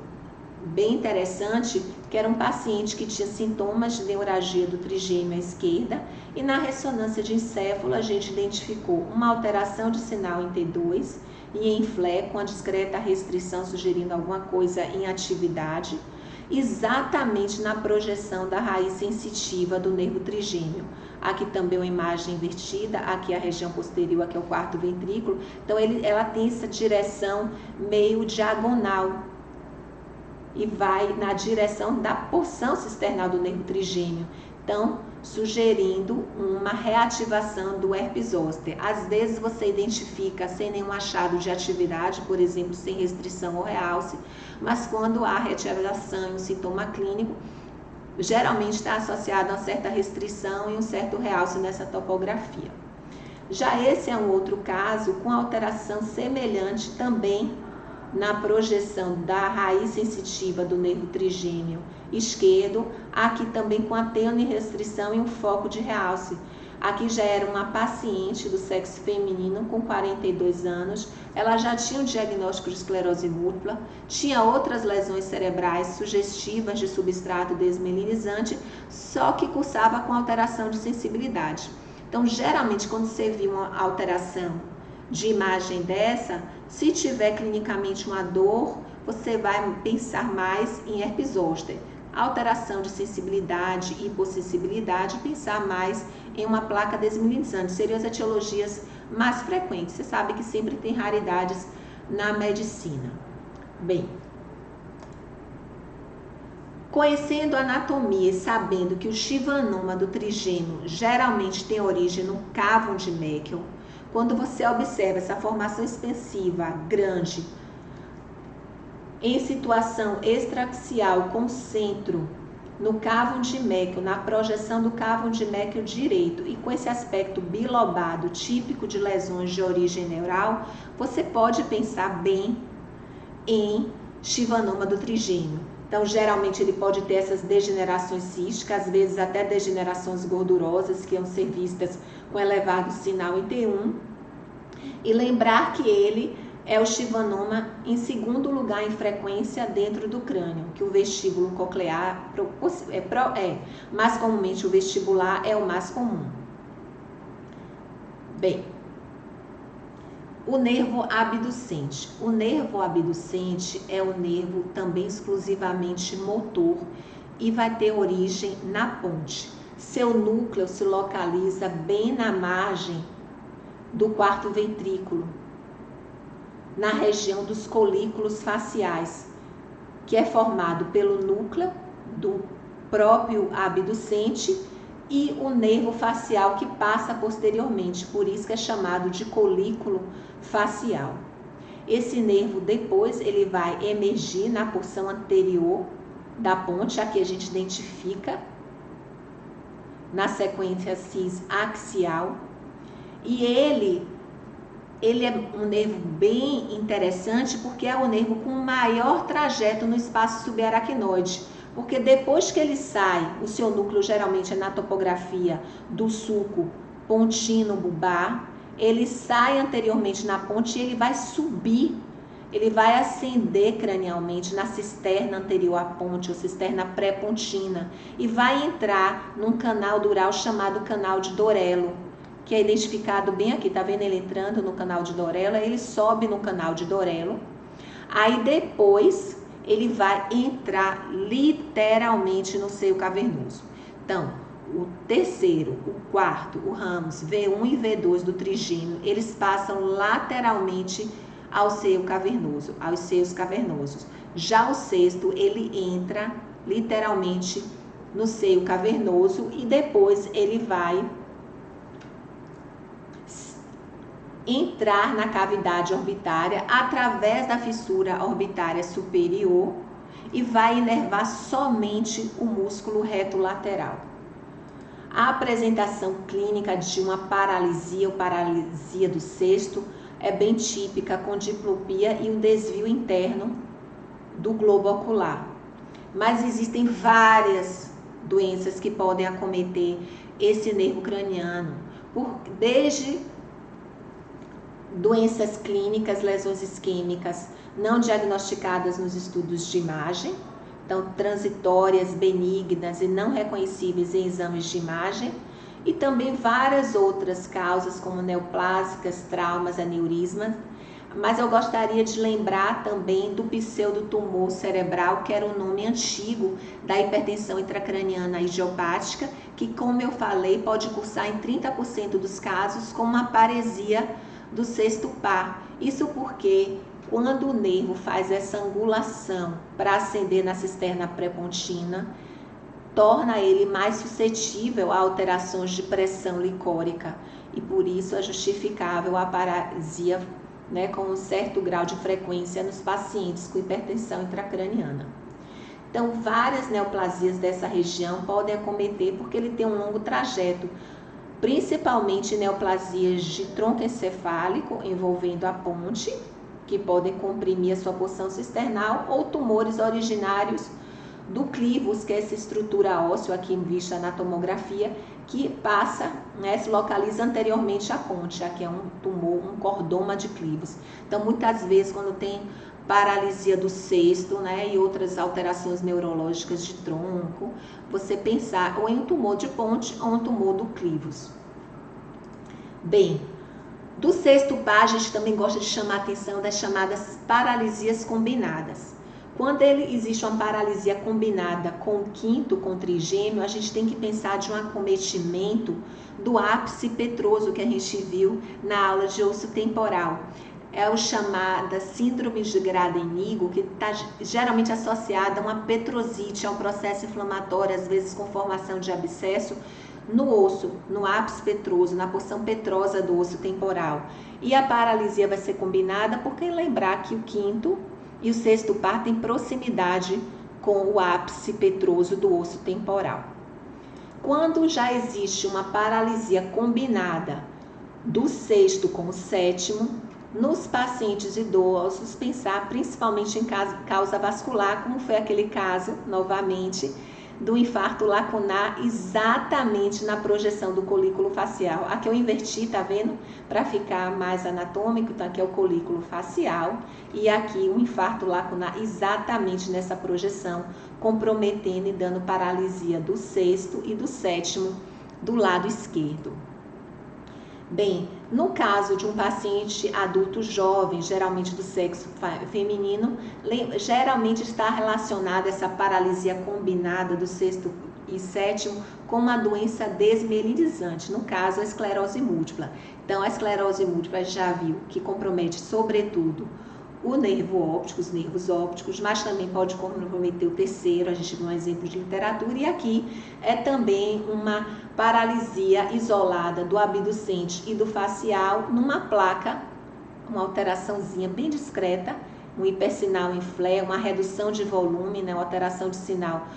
bem interessante, que era um paciente que tinha sintomas de neuralgia do trigêmeo à esquerda, e na ressonância de encéfalo a gente identificou uma alteração de sinal em T2 e em FLE, com a discreta restrição sugerindo alguma coisa em atividade, exatamente na projeção da raiz sensitiva do nervo trigêmeo. Aqui também uma imagem invertida, aqui a região posterior, aqui é o quarto ventrículo. Então ela tem essa direção meio diagonal e vai na direção da porção cisternal do nervo trigêmeo. Então, sugerindo uma reativação do herpes zoster. Às vezes você identifica sem nenhum achado de atividade, por exemplo, sem restrição ou realce, mas quando há reativação e um sintoma clínico, geralmente está associado a uma certa restrição e um certo realce nessa topografia. Já esse é um outro caso com alteração semelhante também na projeção da raiz sensitiva do nervo trigêmeo esquerdo, aqui também com a tênue restrição e um foco de realce. Aqui já era uma paciente do sexo feminino com 42 anos, ela já tinha um diagnóstico de esclerose múltipla, tinha outras lesões cerebrais sugestivas de substrato desmelinizante, só que cursava com alteração de sensibilidade. Então, geralmente, quando você viu uma alteração de imagem dessa, se tiver clinicamente uma dor, você vai pensar mais em herpes zoster. Alteração de sensibilidade, hipossensibilidade, pensar mais em uma placa desmelinizante. Seriam as etiologias mais frequentes. Você sabe que sempre tem raridades na medicina. Bem, conhecendo a anatomia e sabendo que o chivanoma do trigêmeo geralmente tem origem no cavum de Meckel, quando você observa essa formação expansiva grande em situação extraaxial com centro no cavum de Meckel, na projeção do cavum de Meckel direito e com esse aspecto bilobado típico de lesões de origem neural, você pode pensar bem em chivanoma do trigêmeo. Então, geralmente ele pode ter essas degenerações císticas, às vezes até degenerações gordurosas, que iam ser vistas com elevado sinal em T1. E lembrar que ele é o chivanoma em segundo lugar em frequência dentro do crânio, que o vestíbulo coclear mais comumente o vestibular é o mais comum. Bem, o nervo abducente. O nervo abducente é o nervo também exclusivamente motor e vai ter origem na ponte. Seu núcleo se localiza bem na margem do quarto ventrículo, na região dos colículos faciais, que é formado pelo núcleo do próprio abducente e o nervo facial que passa posteriormente, por isso que é chamado de colículo facial. Esse nervo depois ele vai emergir na porção anterior da ponte, aqui a gente identifica na sequência cis-axial, e ele é um nervo bem interessante porque é o nervo com maior trajeto no espaço subaracnoide, porque depois que ele sai, o seu núcleo geralmente é na topografia do sulco pontino-bulbar, ele sai anteriormente na ponte e ele vai subir, ele vai ascender cranialmente na cisterna anterior à ponte, ou cisterna pré-pontina, e vai entrar num canal dural chamado canal de Dorello, que é identificado bem aqui, tá vendo ele entrando no canal de Dorello, ele sobe no canal de Dorello, aí depois ele vai entrar literalmente no seio cavernoso. Então, o terceiro, o quarto, o ramos V1 e V2 do trigêmeo, eles passam lateralmente ao seio cavernoso, aos seios cavernosos. Já o sexto, ele entra literalmente no seio cavernoso e depois ele vai entrar na cavidade orbitária através da fissura orbitária superior e vai inervar somente o músculo reto lateral. A apresentação clínica de uma paralisia ou paralisia do sexto é bem típica, com diplopia e um desvio interno do globo ocular. Mas existem várias doenças que podem acometer esse nervo craniano, desde doenças clínicas, lesões isquêmicas não diagnosticadas nos estudos de imagem, então transitórias, benignas e não reconhecíveis em exames de imagem, e também várias outras causas como neoplásicas, traumas, aneurismas. Mas eu gostaria de lembrar também do pseudotumor cerebral, que era o nome antigo da hipertensão intracraniana idiopática, que, como eu falei, pode cursar em 30% dos casos com uma paresia do sexto par. Isso porque quando o nervo faz essa angulação para ascender na cisterna pré-pontina, torna ele mais suscetível a alterações de pressão licórica e por isso é justificável a paralisia, né, com um certo grau de frequência nos pacientes com hipertensão intracraniana. Então, várias neoplasias dessa região podem acometer porque ele tem um longo trajeto, principalmente neoplasias de tronco encefálico envolvendo a ponte, que podem comprimir a sua porção cisternal, ou tumores originários do clivus, que é essa estrutura óssea aqui vista na tomografia, que passa, né, se localiza anteriormente à ponte, aqui é um tumor, um cordoma de clivus. Então, muitas vezes, quando tem paralisia do cesto, né, e outras alterações neurológicas de tronco, você pensar ou em um tumor de ponte ou um tumor do clivus. Bem, do sexto par, a gente também gosta de chamar a atenção das chamadas paralisias combinadas. Quando existe uma paralisia combinada com o quinto, com o trigêmeo, a gente tem que pensar de um acometimento do ápice petroso que a gente viu na aula de osso temporal. É o chamada síndrome de Graaden-Nigo, que está geralmente associada a uma petrosite, a um processo inflamatório, às vezes com formação de abscesso, no osso, no ápice petroso, na porção petrosa do osso temporal. E a paralisia vai ser combinada porque lembrar que o quinto e o sexto par têm proximidade com o ápice petroso do osso temporal. Quando já existe uma paralisia combinada do sexto com o sétimo, nos pacientes idosos, pensar principalmente em causa vascular, como foi aquele caso, novamente, do infarto lacunar exatamente na projeção do colículo facial. Aqui eu inverti, tá vendo? Para ficar mais anatômico, então aqui é o colículo facial e aqui o infarto lacunar exatamente nessa projeção, comprometendo e dando paralisia do sexto e do sétimo do lado esquerdo. Bem, no caso de um paciente adulto jovem, geralmente do sexo feminino, geralmente está relacionada essa paralisia combinada do sexto e sétimo com uma doença desmielinizante, no caso a esclerose múltipla. Então, a esclerose múltipla já viu que compromete sobretudo o nervo óptico, os nervos ópticos, mas também pode comprometer o terceiro, a gente viu um exemplo de literatura, e aqui é também uma paralisia isolada do abducente e do facial numa placa, uma alteraçãozinha bem discreta, um hipersinal em flare, uma redução de volume, né, uma alteração de sinal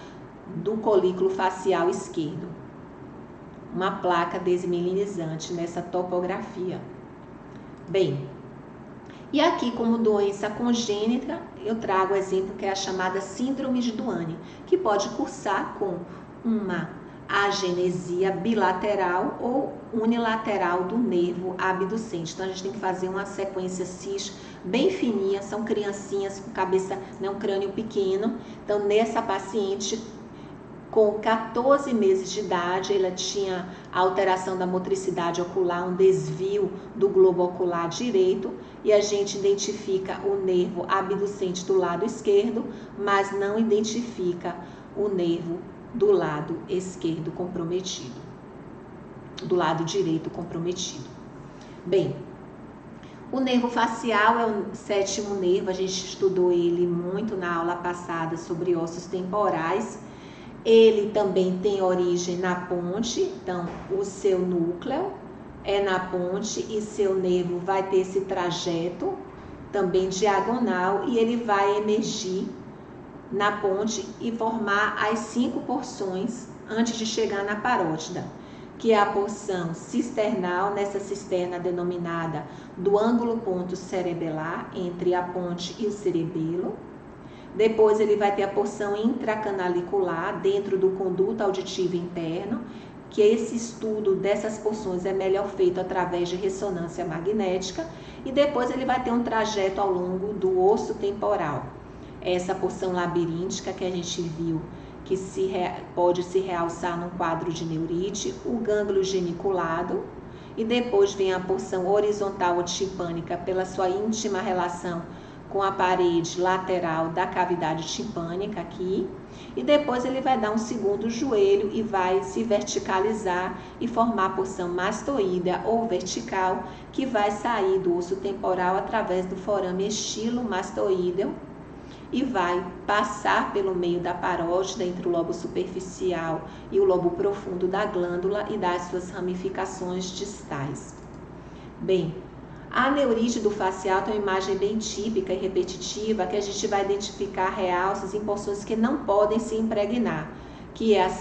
do colículo facial esquerdo. Uma placa desmielinizante nessa topografia. Bem, e aqui, como doença congênita, eu trago o exemplo que é a chamada síndrome de Duane, que pode cursar com uma agenesia bilateral ou unilateral do nervo abducente. Então, a gente tem que fazer uma sequência cis bem fininha, são criancinhas com cabeça, né, um crânio pequeno. Então, nessa paciente, com 14 meses de idade, ela tinha alteração da motricidade ocular, um desvio do globo ocular direito, e a gente identifica o nervo abducente do lado esquerdo, mas não identifica o nervo do lado esquerdo comprometido, do lado direito comprometido. Bem, o nervo facial é o sétimo nervo, a gente estudou ele muito na aula passada sobre ossos temporais. Ele também tem origem na ponte, então o seu núcleo é na ponte e seu nervo vai ter esse trajeto também diagonal e ele vai emergir na ponte e formar as 5 porções antes de chegar na parótida, que é a porção cisternal, nessa cisterna denominada do ângulo ponto cerebelar entre a ponte e o cerebelo. Depois ele vai ter a porção intracanalicular dentro do conduto auditivo interno, que esse estudo dessas porções é melhor feito através de ressonância magnética, e depois ele vai ter um trajeto ao longo do osso temporal. Essa porção labiríntica que a gente viu que pode se realçar num quadro de neurite, o gânglio geniculado, e depois vem a porção horizontal timpânica pela sua íntima relação com a parede lateral da cavidade timpânica aqui, e depois ele vai dar um segundo joelho e vai se verticalizar e formar a porção mastoidea ou vertical, que vai sair do osso temporal através do forame estilomastoideo e vai passar pelo meio da parótida entre o lobo superficial e o lobo profundo da glândula e dar as suas ramificações distais. Bem, a aneurite do facial tem uma imagem bem típica e repetitiva que a gente vai identificar realces em porções que não podem se impregnar, que é a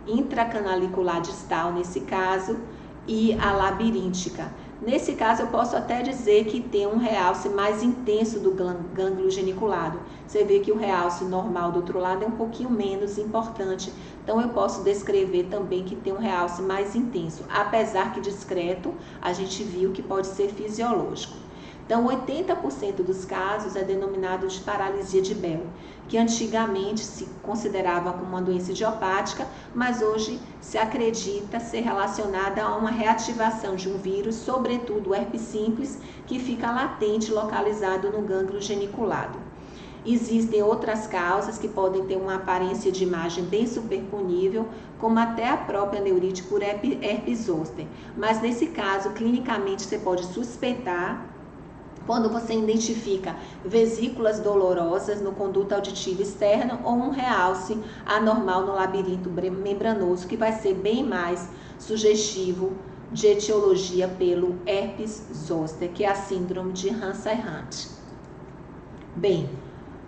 intracanalicular distal nesse caso e a labiríntica. Nesse caso, eu posso até dizer que tem um realce mais intenso do gânglio geniculado. Você vê que o realce normal do outro lado é um pouquinho menos importante. Então, eu posso descrever também que tem um realce mais intenso. Apesar que discreto, a gente viu que pode ser fisiológico. Então, 80% dos casos é denominado de paralisia de Bell, que antigamente se considerava como uma doença idiopática, mas hoje se acredita ser relacionada a uma reativação de um vírus, sobretudo o herpes simples, que fica latente localizado no gânglio geniculado. Existem outras causas que podem ter uma aparência de imagem bem superponível, como até a própria neurite por herpes zoster. Mas nesse caso, clinicamente, você pode suspeitar quando você identifica vesículas dolorosas no conduto auditivo externo ou um realce anormal no labirinto membranoso, que vai ser bem mais sugestivo de etiologia pelo herpes zoster, que é a síndrome de Hansen-Hunt. Bem,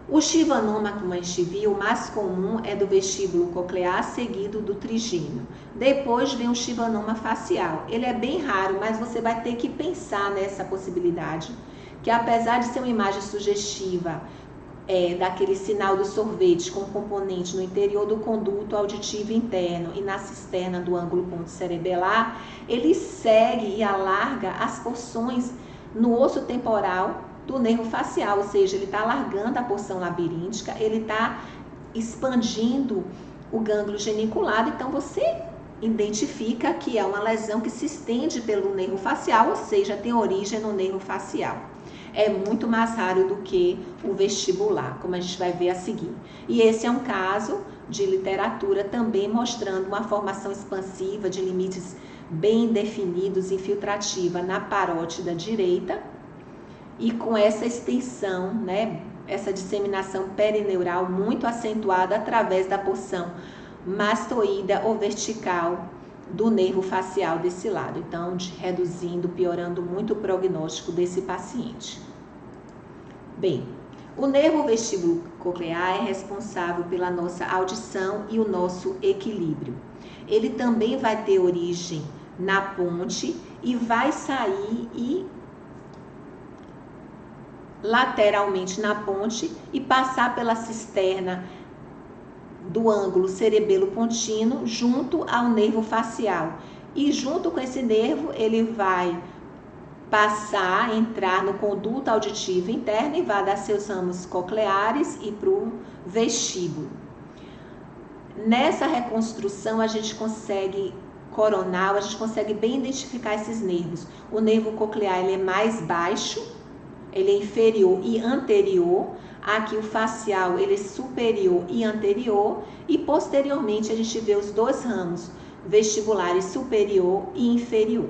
o chivanoma, como a gente viu, o mais comum é do vestíbulo coclear, seguido do trigêmeo. Depois vem o chivanoma facial. Ele é bem raro, mas você vai ter que pensar nessa possibilidade, que apesar de ser uma imagem sugestiva daquele sinal do sorvete com componente no interior do conduto auditivo interno e na cisterna do ângulo ponto cerebelar, ele segue e alarga as porções no osso temporal do nervo facial, ou seja, ele está alargando a porção labiríntica, ele está expandindo o gânglio geniculado, então você identifica que é uma lesão que se estende pelo nervo facial, ou seja, tem origem no nervo facial. É muito mais raro do que o vestibular, como a gente vai ver a seguir. E esse é um caso de literatura também mostrando uma formação expansiva de limites bem definidos, infiltrativa na parótida direita, e com essa extensão, né, essa disseminação perineural muito acentuada através da porção mastoída ou vertical do nervo facial desse lado. Então, reduzindo, piorando muito o prognóstico desse paciente. Bem, o nervo vestíbulo coclear é responsável pela nossa audição e o nosso equilíbrio. Ele também vai ter origem na ponte e vai sair lateralmente na ponte e passar pela cisterna do ângulo cerebelo-pontino junto ao nervo facial. E junto com esse nervo, ele vai entrar no conduto auditivo interno e vai dar seus ramos cocleares e para o vestíbulo. Nessa reconstrução, a gente consegue coronal, a gente consegue bem identificar esses nervos. O nervo coclear ele é mais baixo, ele é inferior e anterior. Aqui o facial ele é superior e anterior, e posteriormente a gente vê os dois ramos vestibulares superior e inferior.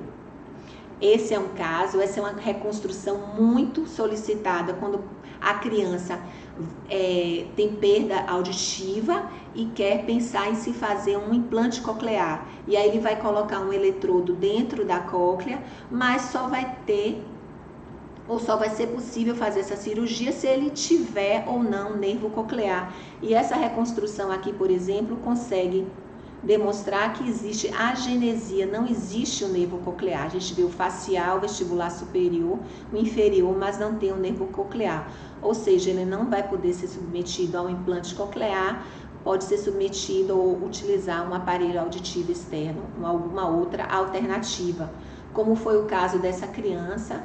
Esse é um caso, essa é uma reconstrução muito solicitada quando a criança tem perda auditiva e quer pensar em se fazer um implante coclear. E aí ele vai colocar um eletrodo dentro da cóclea, mas só vai ser possível fazer essa cirurgia se ele tiver ou não nervo coclear. E essa reconstrução aqui, por exemplo, consegue demonstrar que existe agenesia, não existe o nervo coclear. A gente vê o facial, vestibular superior, o inferior, mas não tem o nervo coclear. Ou seja, ele não vai poder ser submetido a um implante coclear, pode ser submetido ou utilizar um aparelho auditivo externo, ou alguma outra alternativa. Como foi o caso dessa criança,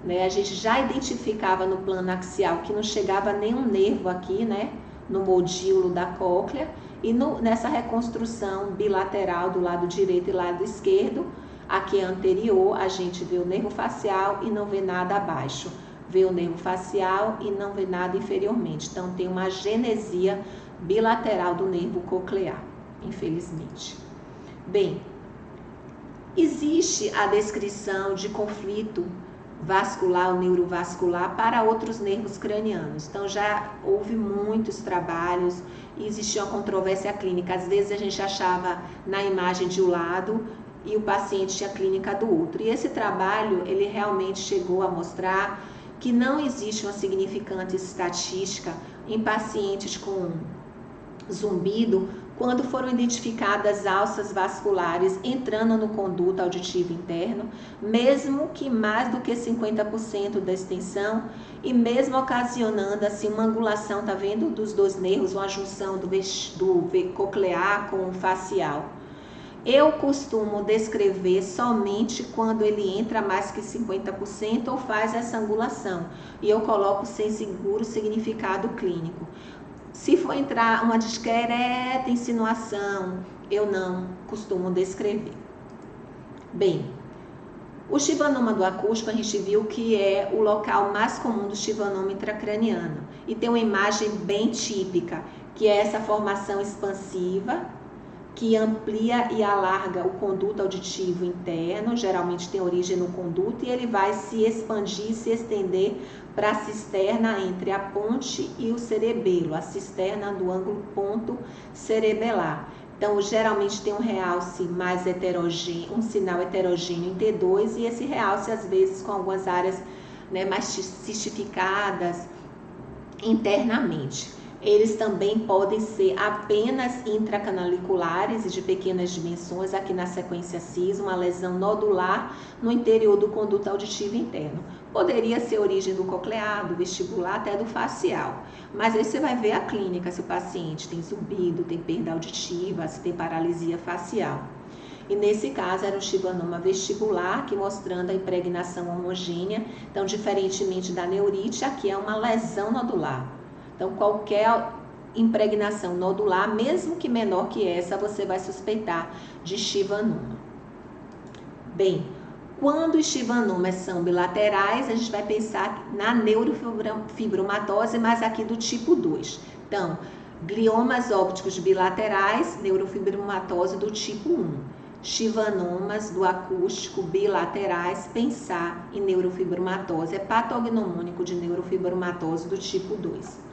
né? A gente já identificava no plano axial que não chegava nenhum nervo aqui, né, no modíolo da cóclea, e nessa reconstrução bilateral do lado direito e lado esquerdo, aqui é anterior, a gente vê o nervo facial e não vê nada abaixo, vê o nervo facial e não vê nada inferiormente. Então tem uma agenesia bilateral do nervo coclear, infelizmente. Bem, existe a descrição de conflito vascular ou neurovascular para outros nervos cranianos. Então já houve muitos trabalhos e existia uma controvérsia clínica. Às vezes a gente achava na imagem de um lado e o paciente tinha a clínica do outro. E esse trabalho, ele realmente chegou a mostrar que não existe uma significante estatística em pacientes com zumbido quando foram identificadas alças vasculares entrando no conduto auditivo interno, mesmo que mais do que 50% da extensão e mesmo ocasionando assim uma angulação, tá vendo, dos dois nervos, uma junção do coclear com o facial. Eu costumo descrever somente quando ele entra mais que 50% ou faz essa angulação, e eu coloco sem seguro significado clínico. Se for entrar uma discreta insinuação, eu não costumo descrever. Bem, o chivanoma do acústico a gente viu que é o local mais comum do chivanoma intracraniano e tem uma imagem bem típica, que é essa formação expansiva que amplia e alarga o conduto auditivo interno, geralmente tem origem no conduto, e ele vai se expandir, se estender para a cisterna entre a ponte e o cerebelo, a cisterna do ângulo ponto cerebelar. Então, geralmente tem um realce mais heterogêneo, um sinal heterogêneo em T2, e esse realce, às vezes, com algumas áreas, né, mais cistificadas internamente. Eles também podem ser apenas intracanaliculares e de pequenas dimensões, aqui na sequência CIS, uma lesão nodular no interior do conduto auditivo interno. Poderia ser origem do coclear, do vestibular, até do facial. Mas aí você vai ver a clínica, se o paciente tem zumbido, tem perda auditiva, se tem paralisia facial. E nesse caso era um chivanoma vestibular, que mostrando a impregnação homogênea. Então, diferentemente da neurite, aqui é uma lesão nodular. Então, qualquer impregnação nodular, mesmo que menor que essa, você vai suspeitar de chivanoma. Bem, quando os chivanomas são bilaterais, a gente vai pensar na neurofibromatose, mas aqui do tipo 2. Então, gliomas ópticos bilaterais, neurofibromatose do tipo 1. Chivanomas do acústico bilaterais, pensar em neurofibromatose. É patognomônico de neurofibromatose do tipo 2.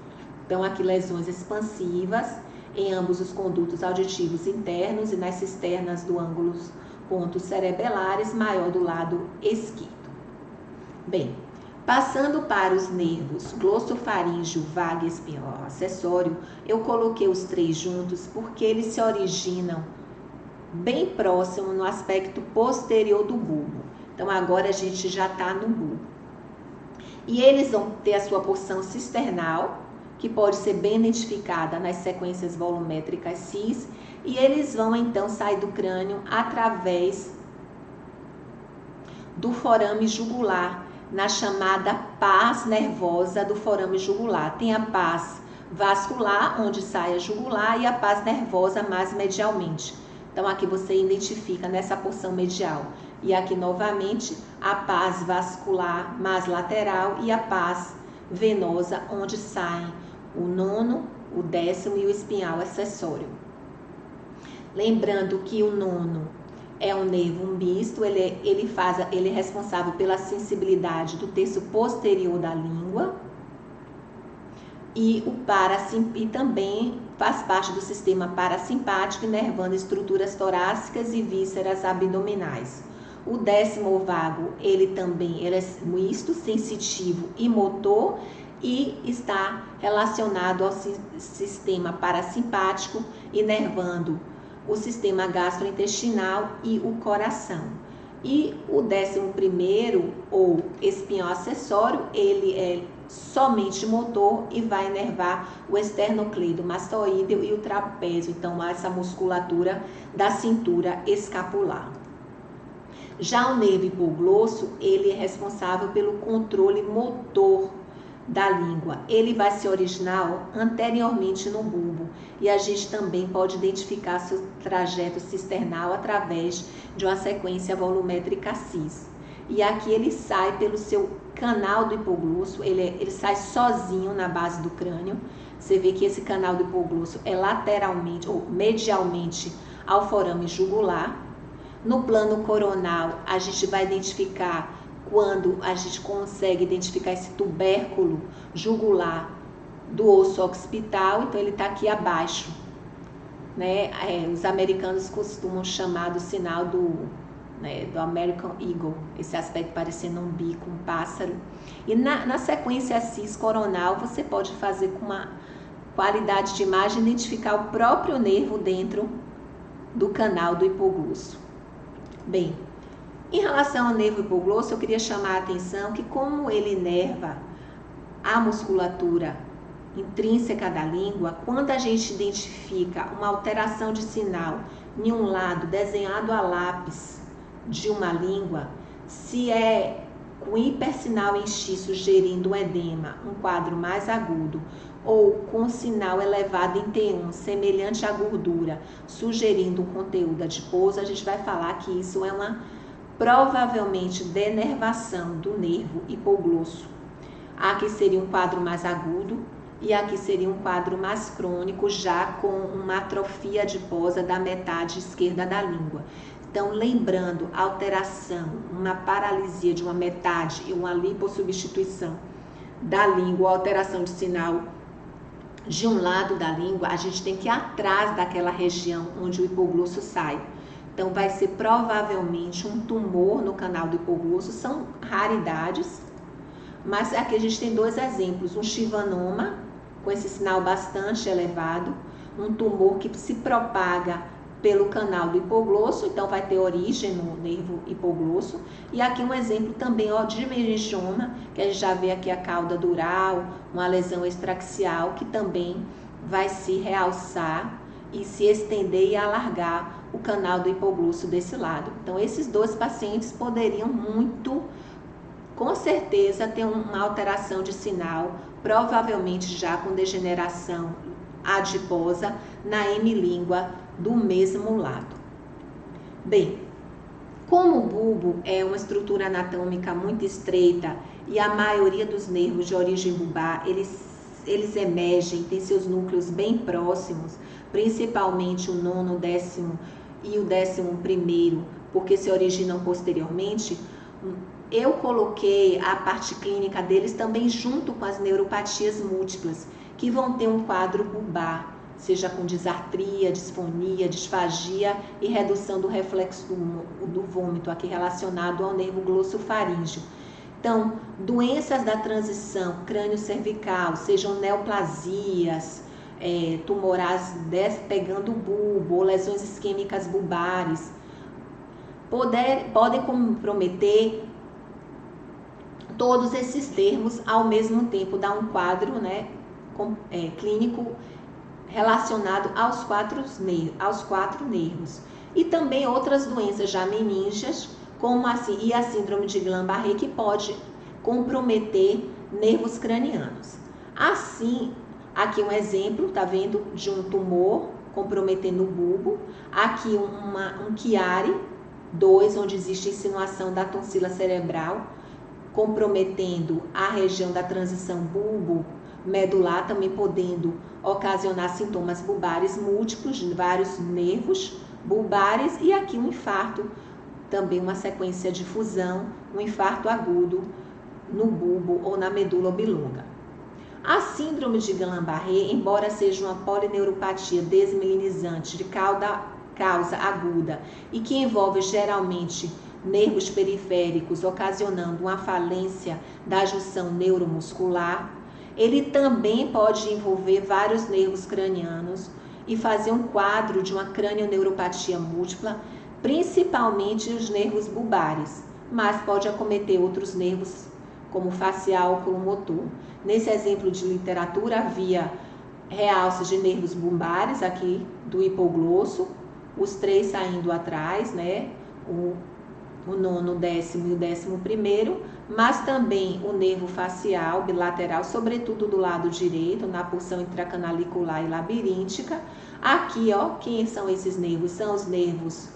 Então, aqui lesões expansivas em ambos os condutos auditivos internos e nas cisternas do ângulo pontos cerebelares, maior do lado esquerdo. Bem, passando para os nervos glossofaríngeo, vago e espinhal acessório, eu coloquei os três juntos porque eles se originam bem próximo no aspecto posterior do bulbo. Então, agora a gente já está no bulbo. E eles vão ter a sua porção cisternal, que pode ser bem identificada nas sequências volumétricas CIS, e eles vão então sair do crânio através do forame jugular, na chamada paz nervosa do forame jugular. Tem a paz vascular, onde sai a jugular, e a paz nervosa mais medialmente. Então aqui você identifica nessa porção medial. E aqui novamente a paz vascular mais lateral e a paz venosa, onde saem o nono, o décimo e o espinhal acessório. Lembrando que o nono é um nervo misto, ele é responsável pela sensibilidade do terço posterior da língua e também faz parte do sistema parasimpático, inervando estruturas torácicas e vísceras abdominais. O décimo vago, ele é misto, sensitivo e motor, e está relacionado ao sistema parasimpático, inervando o sistema gastrointestinal e o coração. E o 11º, ou espinhal acessório, ele é somente motor e vai inervar o esternocleidomastoideo e o trapézio, então essa musculatura da cintura escapular. Já o nervo hipoglosso, ele é responsável pelo controle motor da língua. Ele vai se originar anteriormente no bulbo, e a gente também pode identificar seu trajeto cisternal através de uma sequência volumétrica CIS. E aqui ele sai pelo seu canal do hipoglosso, ele sai sozinho na base do crânio. Você vê que esse canal do hipoglosso é lateralmente ou medialmente ao forame jugular. No plano coronal, a gente vai identificar quando a gente consegue identificar esse tubérculo jugular do osso occipital, então ele está aqui abaixo, né? Os americanos costumam chamar do sinal do American Eagle, esse aspecto parecendo um bico, um pássaro. E na sequência cis-coronal, você pode fazer com uma qualidade de imagem, identificar o próprio nervo dentro do canal do hipoglosso. Bem, em relação ao nervo hipoglosso, eu queria chamar a atenção que como ele inerva a musculatura intrínseca da língua, quando a gente identifica uma alteração de sinal em um lado desenhado a lápis de uma língua, se é com hipersinal em X sugerindo um edema, um quadro mais agudo, ou com sinal elevado em T1, semelhante à gordura, sugerindo um conteúdo adiposo, a gente vai falar que isso é uma provavelmente denervação do nervo hipoglosso. Aqui seria um quadro mais agudo e aqui seria um quadro mais crônico, já com uma atrofia adiposa da metade esquerda da língua. Então, lembrando, alteração, uma paralisia de uma metade e uma lipossubstituição da língua, alteração de sinal de um lado da língua, a gente tem que ir atrás daquela região onde o hipoglosso sai. Então, vai ser provavelmente um tumor no canal do hipoglosso, são raridades, mas aqui a gente tem dois exemplos, um chivanoma, com esse sinal bastante elevado, um tumor que se propaga pelo canal do hipoglosso, então vai ter origem no nervo hipoglosso, e aqui um exemplo também de meningioma, que a gente já vê aqui a cauda dural, uma lesão extraxial, que também vai se realçar e se estender e alargar o canal do hipoglosso desse lado. Então, esses dois pacientes poderiam muito, com certeza, ter uma alteração de sinal, provavelmente já com degeneração adiposa na hemilíngua do mesmo lado. Bem, como o bulbo é uma estrutura anatômica muito estreita e a maioria dos nervos de origem bulbar, eles emergem, têm seus núcleos bem próximos, principalmente o nono, o décimo e o 11º, porque se originam posteriormente, eu coloquei a parte clínica deles também junto com as neuropatias múltiplas, que vão ter um quadro bulbar, seja com disartria, disfonia, disfagia e redução do reflexo do vômito, aqui relacionado ao nervo glossofaríngeo. Então, doenças da transição crânio-cervical, sejam neoplasias, tumorais pegando o bulbo, ou lesões isquêmicas bulbares, podem comprometer todos esses termos ao mesmo tempo, dar um quadro clínico relacionado aos quatro nervos. E também outras doenças já meníngeas, como a síndrome de Guillain-Barré, que pode comprometer nervos cranianos. Assim, aqui um exemplo, tá vendo, de um tumor comprometendo o bulbo. Aqui um Chiari 2, onde existe insinuação da tonsila cerebral, comprometendo a região da transição bulbo-medular, também podendo ocasionar sintomas bulbares múltiplos de vários nervos bulbares. E aqui um infarto, também uma sequência de fusão, um infarto agudo no bulbo ou na medula oblonga. A síndrome de Guillain-Barré, embora seja uma polineuropatia desmielinizante de causa aguda e que envolve geralmente nervos periféricos, ocasionando uma falência da junção neuromuscular, ele também pode envolver vários nervos cranianos e fazer um quadro de uma cranioneuropatia múltipla, principalmente os nervos bulbares, mas pode acometer outros nervos como facial, oculomotor. Nesse exemplo de literatura havia realces de nervos bulbares aqui do hipoglosso, os 3 saindo atrás, né? O nono, o 10º e o 11º, mas também o nervo facial bilateral, sobretudo do lado direito, na porção intracanalicular e labiríntica. Aqui, ó, quem são esses nervos? São os nervos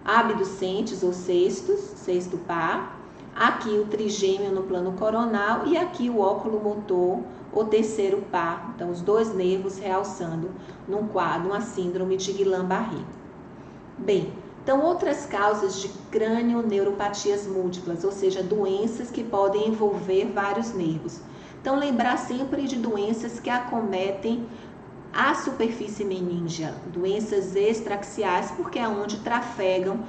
abducentes ou sexto par. Aqui o trigêmeo no plano coronal e aqui o óculo motor, o terceiro par. Então, os dois nervos realçando num quadro, uma síndrome de Guillain-Barré. Bem, Então, outras causas de crânioneuropatias múltiplas, ou seja, doenças que podem envolver vários nervos. Então, lembrar sempre de doenças que acometem a superfície meníngea, doenças extraaxiais, porque é onde trafegam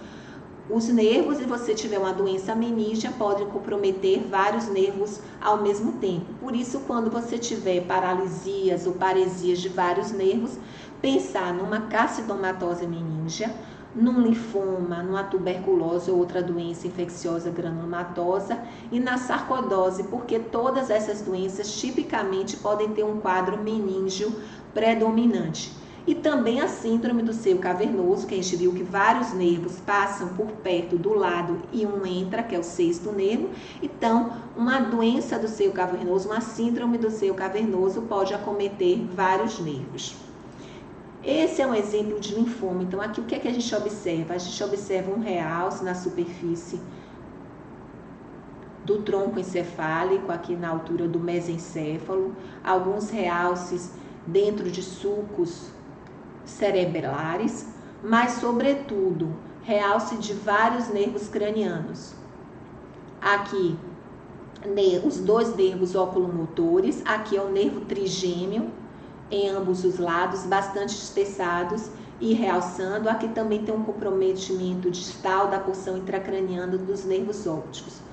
os nervos, e você tiver uma doença meníngea, pode comprometer vários nervos ao mesmo tempo. Por isso, quando você tiver paralisias ou paresias de vários nervos, pensar numa carcinomatose meníngea, num linfoma, numa tuberculose ou outra doença infecciosa granulomatosa e na sarcoidose, porque todas essas doenças tipicamente podem ter um quadro meníngeo predominante. E também a síndrome do seio cavernoso, que a gente viu que vários nervos passam por perto do lado e um entra, que é o sexto nervo. Então, uma doença do seio cavernoso, uma síndrome do seio cavernoso pode acometer vários nervos. Esse é um exemplo de linfoma. Então, aqui o que é que a gente observa? A gente observa um realce na superfície do tronco encefálico, aqui na altura do mesencéfalo, alguns realces dentro de sulcos cerebelares, mas, sobretudo, realce de vários nervos cranianos. Aqui, os dois nervos oculomotores, aqui é o nervo trigêmeo, em ambos os lados, bastante espessados e realçando. Aqui também tem um comprometimento distal da porção intracraniana dos nervos ópticos.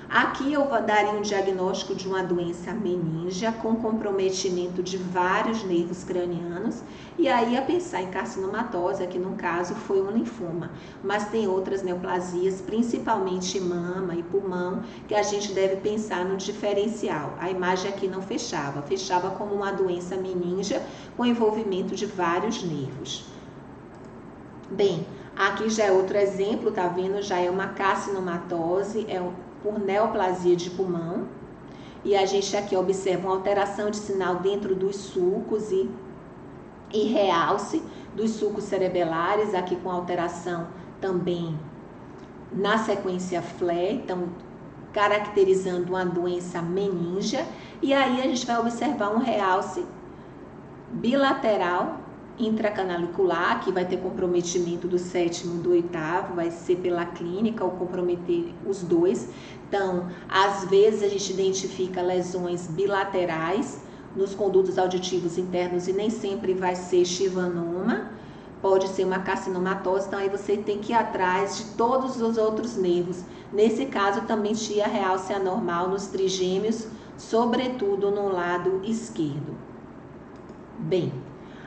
Aqui eu daria um diagnóstico de uma doença meníngea com comprometimento de vários nervos cranianos, e aí a pensar em carcinomatose, aqui no caso foi um linfoma, mas tem outras neoplasias, principalmente mama e pulmão, que a gente deve pensar no diferencial. A imagem aqui não fechava como uma doença meníngea com envolvimento de vários nervos. Bem, aqui já é outro exemplo, tá vendo? Já é uma carcinomatose, por neoplasia de pulmão, e a gente aqui observa uma alteração de sinal dentro dos sulcos e realce dos sulcos cerebelares, aqui com alteração também na sequência FLE, então caracterizando uma doença meníngea, e aí a gente vai observar um realce bilateral intracanalicular, que vai ter comprometimento do sétimo e do oitavo, vai ser pela clínica ou comprometer os dois. Então, às vezes a gente identifica lesões bilaterais nos condutos auditivos internos e nem sempre vai ser chivanoma, pode ser uma carcinomatose, então aí você tem que ir atrás de todos os outros nervos. Nesse caso também tinha realce anormal nos trigêmeos, sobretudo no lado esquerdo. Bem,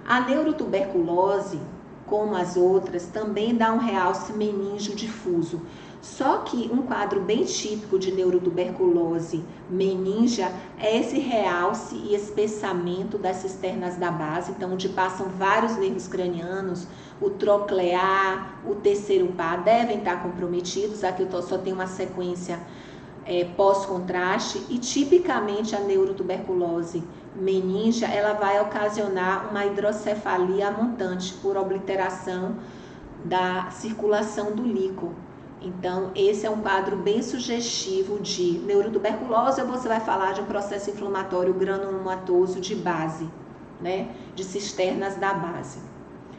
a neurotuberculose, como as outras, também dá um realce meníngeo difuso. Só que um quadro bem típico de neurotuberculose meníngea é esse realce e espessamento das cisternas da base, então onde passam vários nervos cranianos, o troclear, o terceiro par devem estar comprometidos. Aqui eu só tenho uma sequência pós-contraste, e tipicamente a neurotuberculose meníngea, ela vai ocasionar uma hidrocefalia montante por obliteração da circulação do líquido. Então, esse é um quadro bem sugestivo de neurotuberculose, ou você vai falar de um processo inflamatório granulomatoso de base, né, de cisternas da base.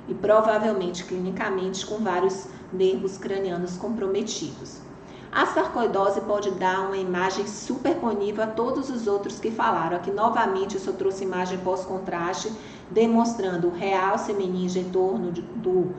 E provavelmente, clinicamente, com vários nervos cranianos comprometidos. A sarcoidose pode dar uma imagem superponível a todos os outros que falaram. Aqui, novamente, eu só trouxe imagem pós-contraste, demonstrando realce meníngeo em torno do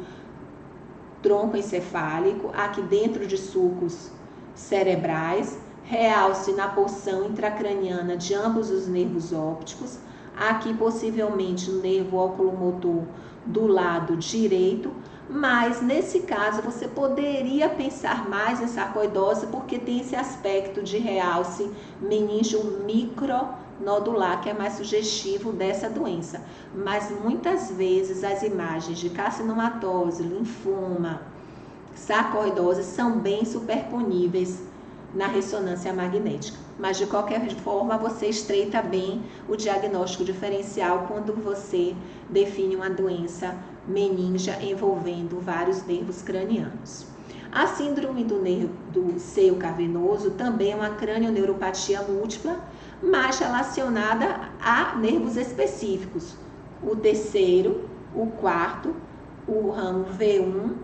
tronco encefálico, aqui dentro de sulcos cerebrais, realce na porção intracraniana de ambos os nervos ópticos, aqui possivelmente o nervo oculomotor do lado direito, mas nesse caso você poderia pensar mais em sarcoidose porque tem esse aspecto de realce meníngeo micronodular, que é mais sugestivo dessa doença. Mas muitas vezes as imagens de carcinomatose, linfoma, sarcoidose são bem superponíveis na ressonância magnética. Mas de qualquer forma você estreita bem o diagnóstico diferencial quando você define uma doença meníngea envolvendo vários nervos cranianos. A síndrome do seio cavernoso também é uma cranioneuropatia múltipla, mas relacionada a nervos específicos. O terceiro, o quarto, o ramo V1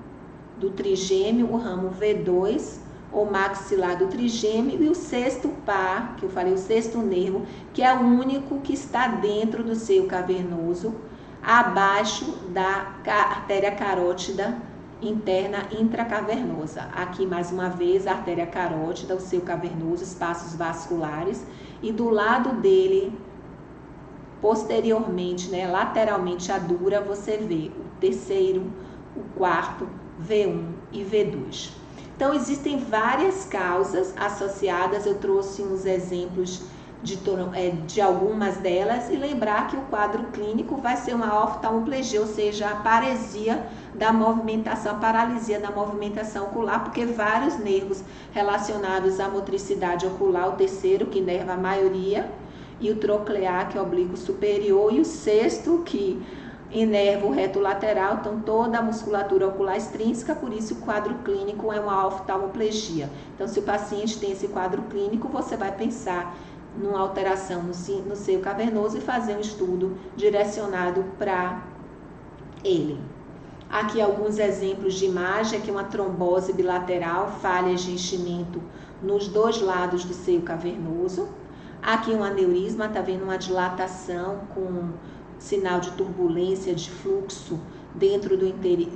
do trigêmeo, o ramo V2, ou maxilar do trigêmeo, e o sexto par, que eu falei, o sexto nervo, que é o único que está dentro do seio cavernoso, abaixo da artéria carótida interna intracavernosa. Aqui, mais uma vez, a artéria carótida, o seio cavernoso, espaços vasculares, e do lado dele, posteriormente, né, lateralmente à dura, você vê o terceiro, o quarto, V1 e V2. Então, existem várias causas associadas, eu trouxe uns exemplos de algumas delas, e lembrar que o quadro clínico vai ser uma oftalmoplegia, ou seja, a paresia da movimentação, a paralisia da movimentação ocular, porque vários nervos relacionados à motricidade ocular, o terceiro, que inerva a maioria, e o troclear, que é o oblíquo superior, e o sexto, que inerva o reto lateral, então toda a musculatura ocular extrínseca, por isso o quadro clínico é uma oftalmoplegia. Então, se o paciente tem esse quadro clínico, você vai pensar numa alteração no seio cavernoso e fazer um estudo direcionado para ele. Aqui alguns exemplos de imagem, aqui uma trombose bilateral, falhas de enchimento nos dois lados do seio cavernoso. Aqui um aneurisma, tá vendo uma dilatação com sinal de turbulência, de fluxo dentro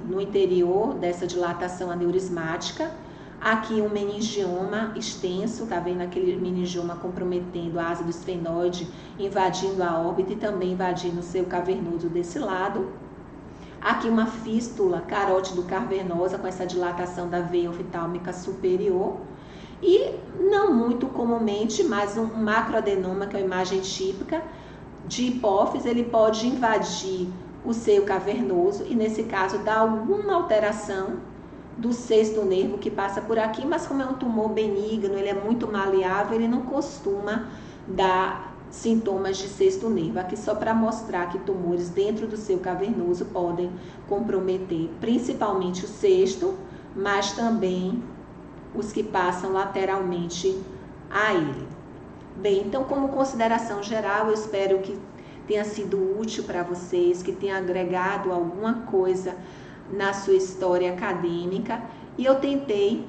no interior dessa dilatação aneurismática. Aqui um meningioma extenso, tá vendo aquele meningioma comprometendo a asa do esfenoide, invadindo a órbita e também invadindo o seio cavernoso desse lado. Aqui uma fístula carótido-cavernosa com essa dilatação da veia oftálmica superior. E não muito comumente, mas um macroadenoma, que é uma imagem típica de hipófise, ele pode invadir o seio cavernoso e, nesse caso, dar alguma alteração do sexto nervo que passa por aqui, mas como é um tumor benigno, ele é muito maleável, ele não costuma dar sintomas de sexto nervo. Aqui só para mostrar que tumores dentro do seio cavernoso podem comprometer principalmente o sexto, mas também os que passam lateralmente a ele. Bem, então, como consideração geral, eu espero que tenha sido útil para vocês, que tenha agregado alguma coisa na sua história acadêmica, e eu tentei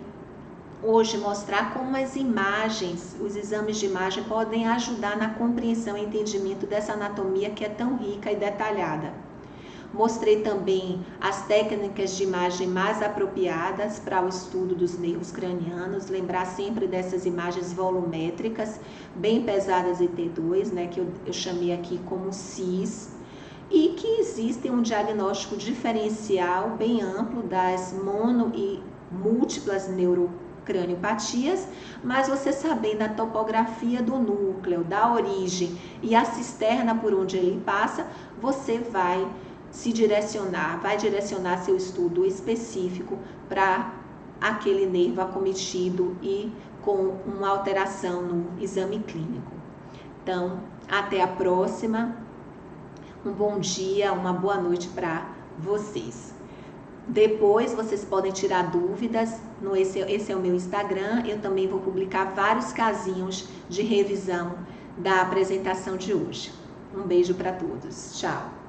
hoje mostrar como as imagens, os exames de imagem podem ajudar na compreensão e entendimento dessa anatomia que é tão rica e detalhada. Mostrei também as técnicas de imagem mais apropriadas para o estudo dos nervos cranianos, lembrar sempre dessas imagens volumétricas, bem pesadas em T2, né, que eu chamei aqui como CIS, e que existe um diagnóstico diferencial bem amplo das mono e múltiplas neurocraniopatias, mas você sabendo a topografia do núcleo, da origem e a cisterna por onde ele passa, você vai direcionar seu estudo específico para aquele nervo acometido e com uma alteração no exame clínico. Então, até a próxima. Um bom dia, uma boa noite para vocês. Depois vocês podem tirar dúvidas, esse é o meu Instagram, eu também vou publicar vários casinhos de revisão da apresentação de hoje. Um beijo para todos, tchau!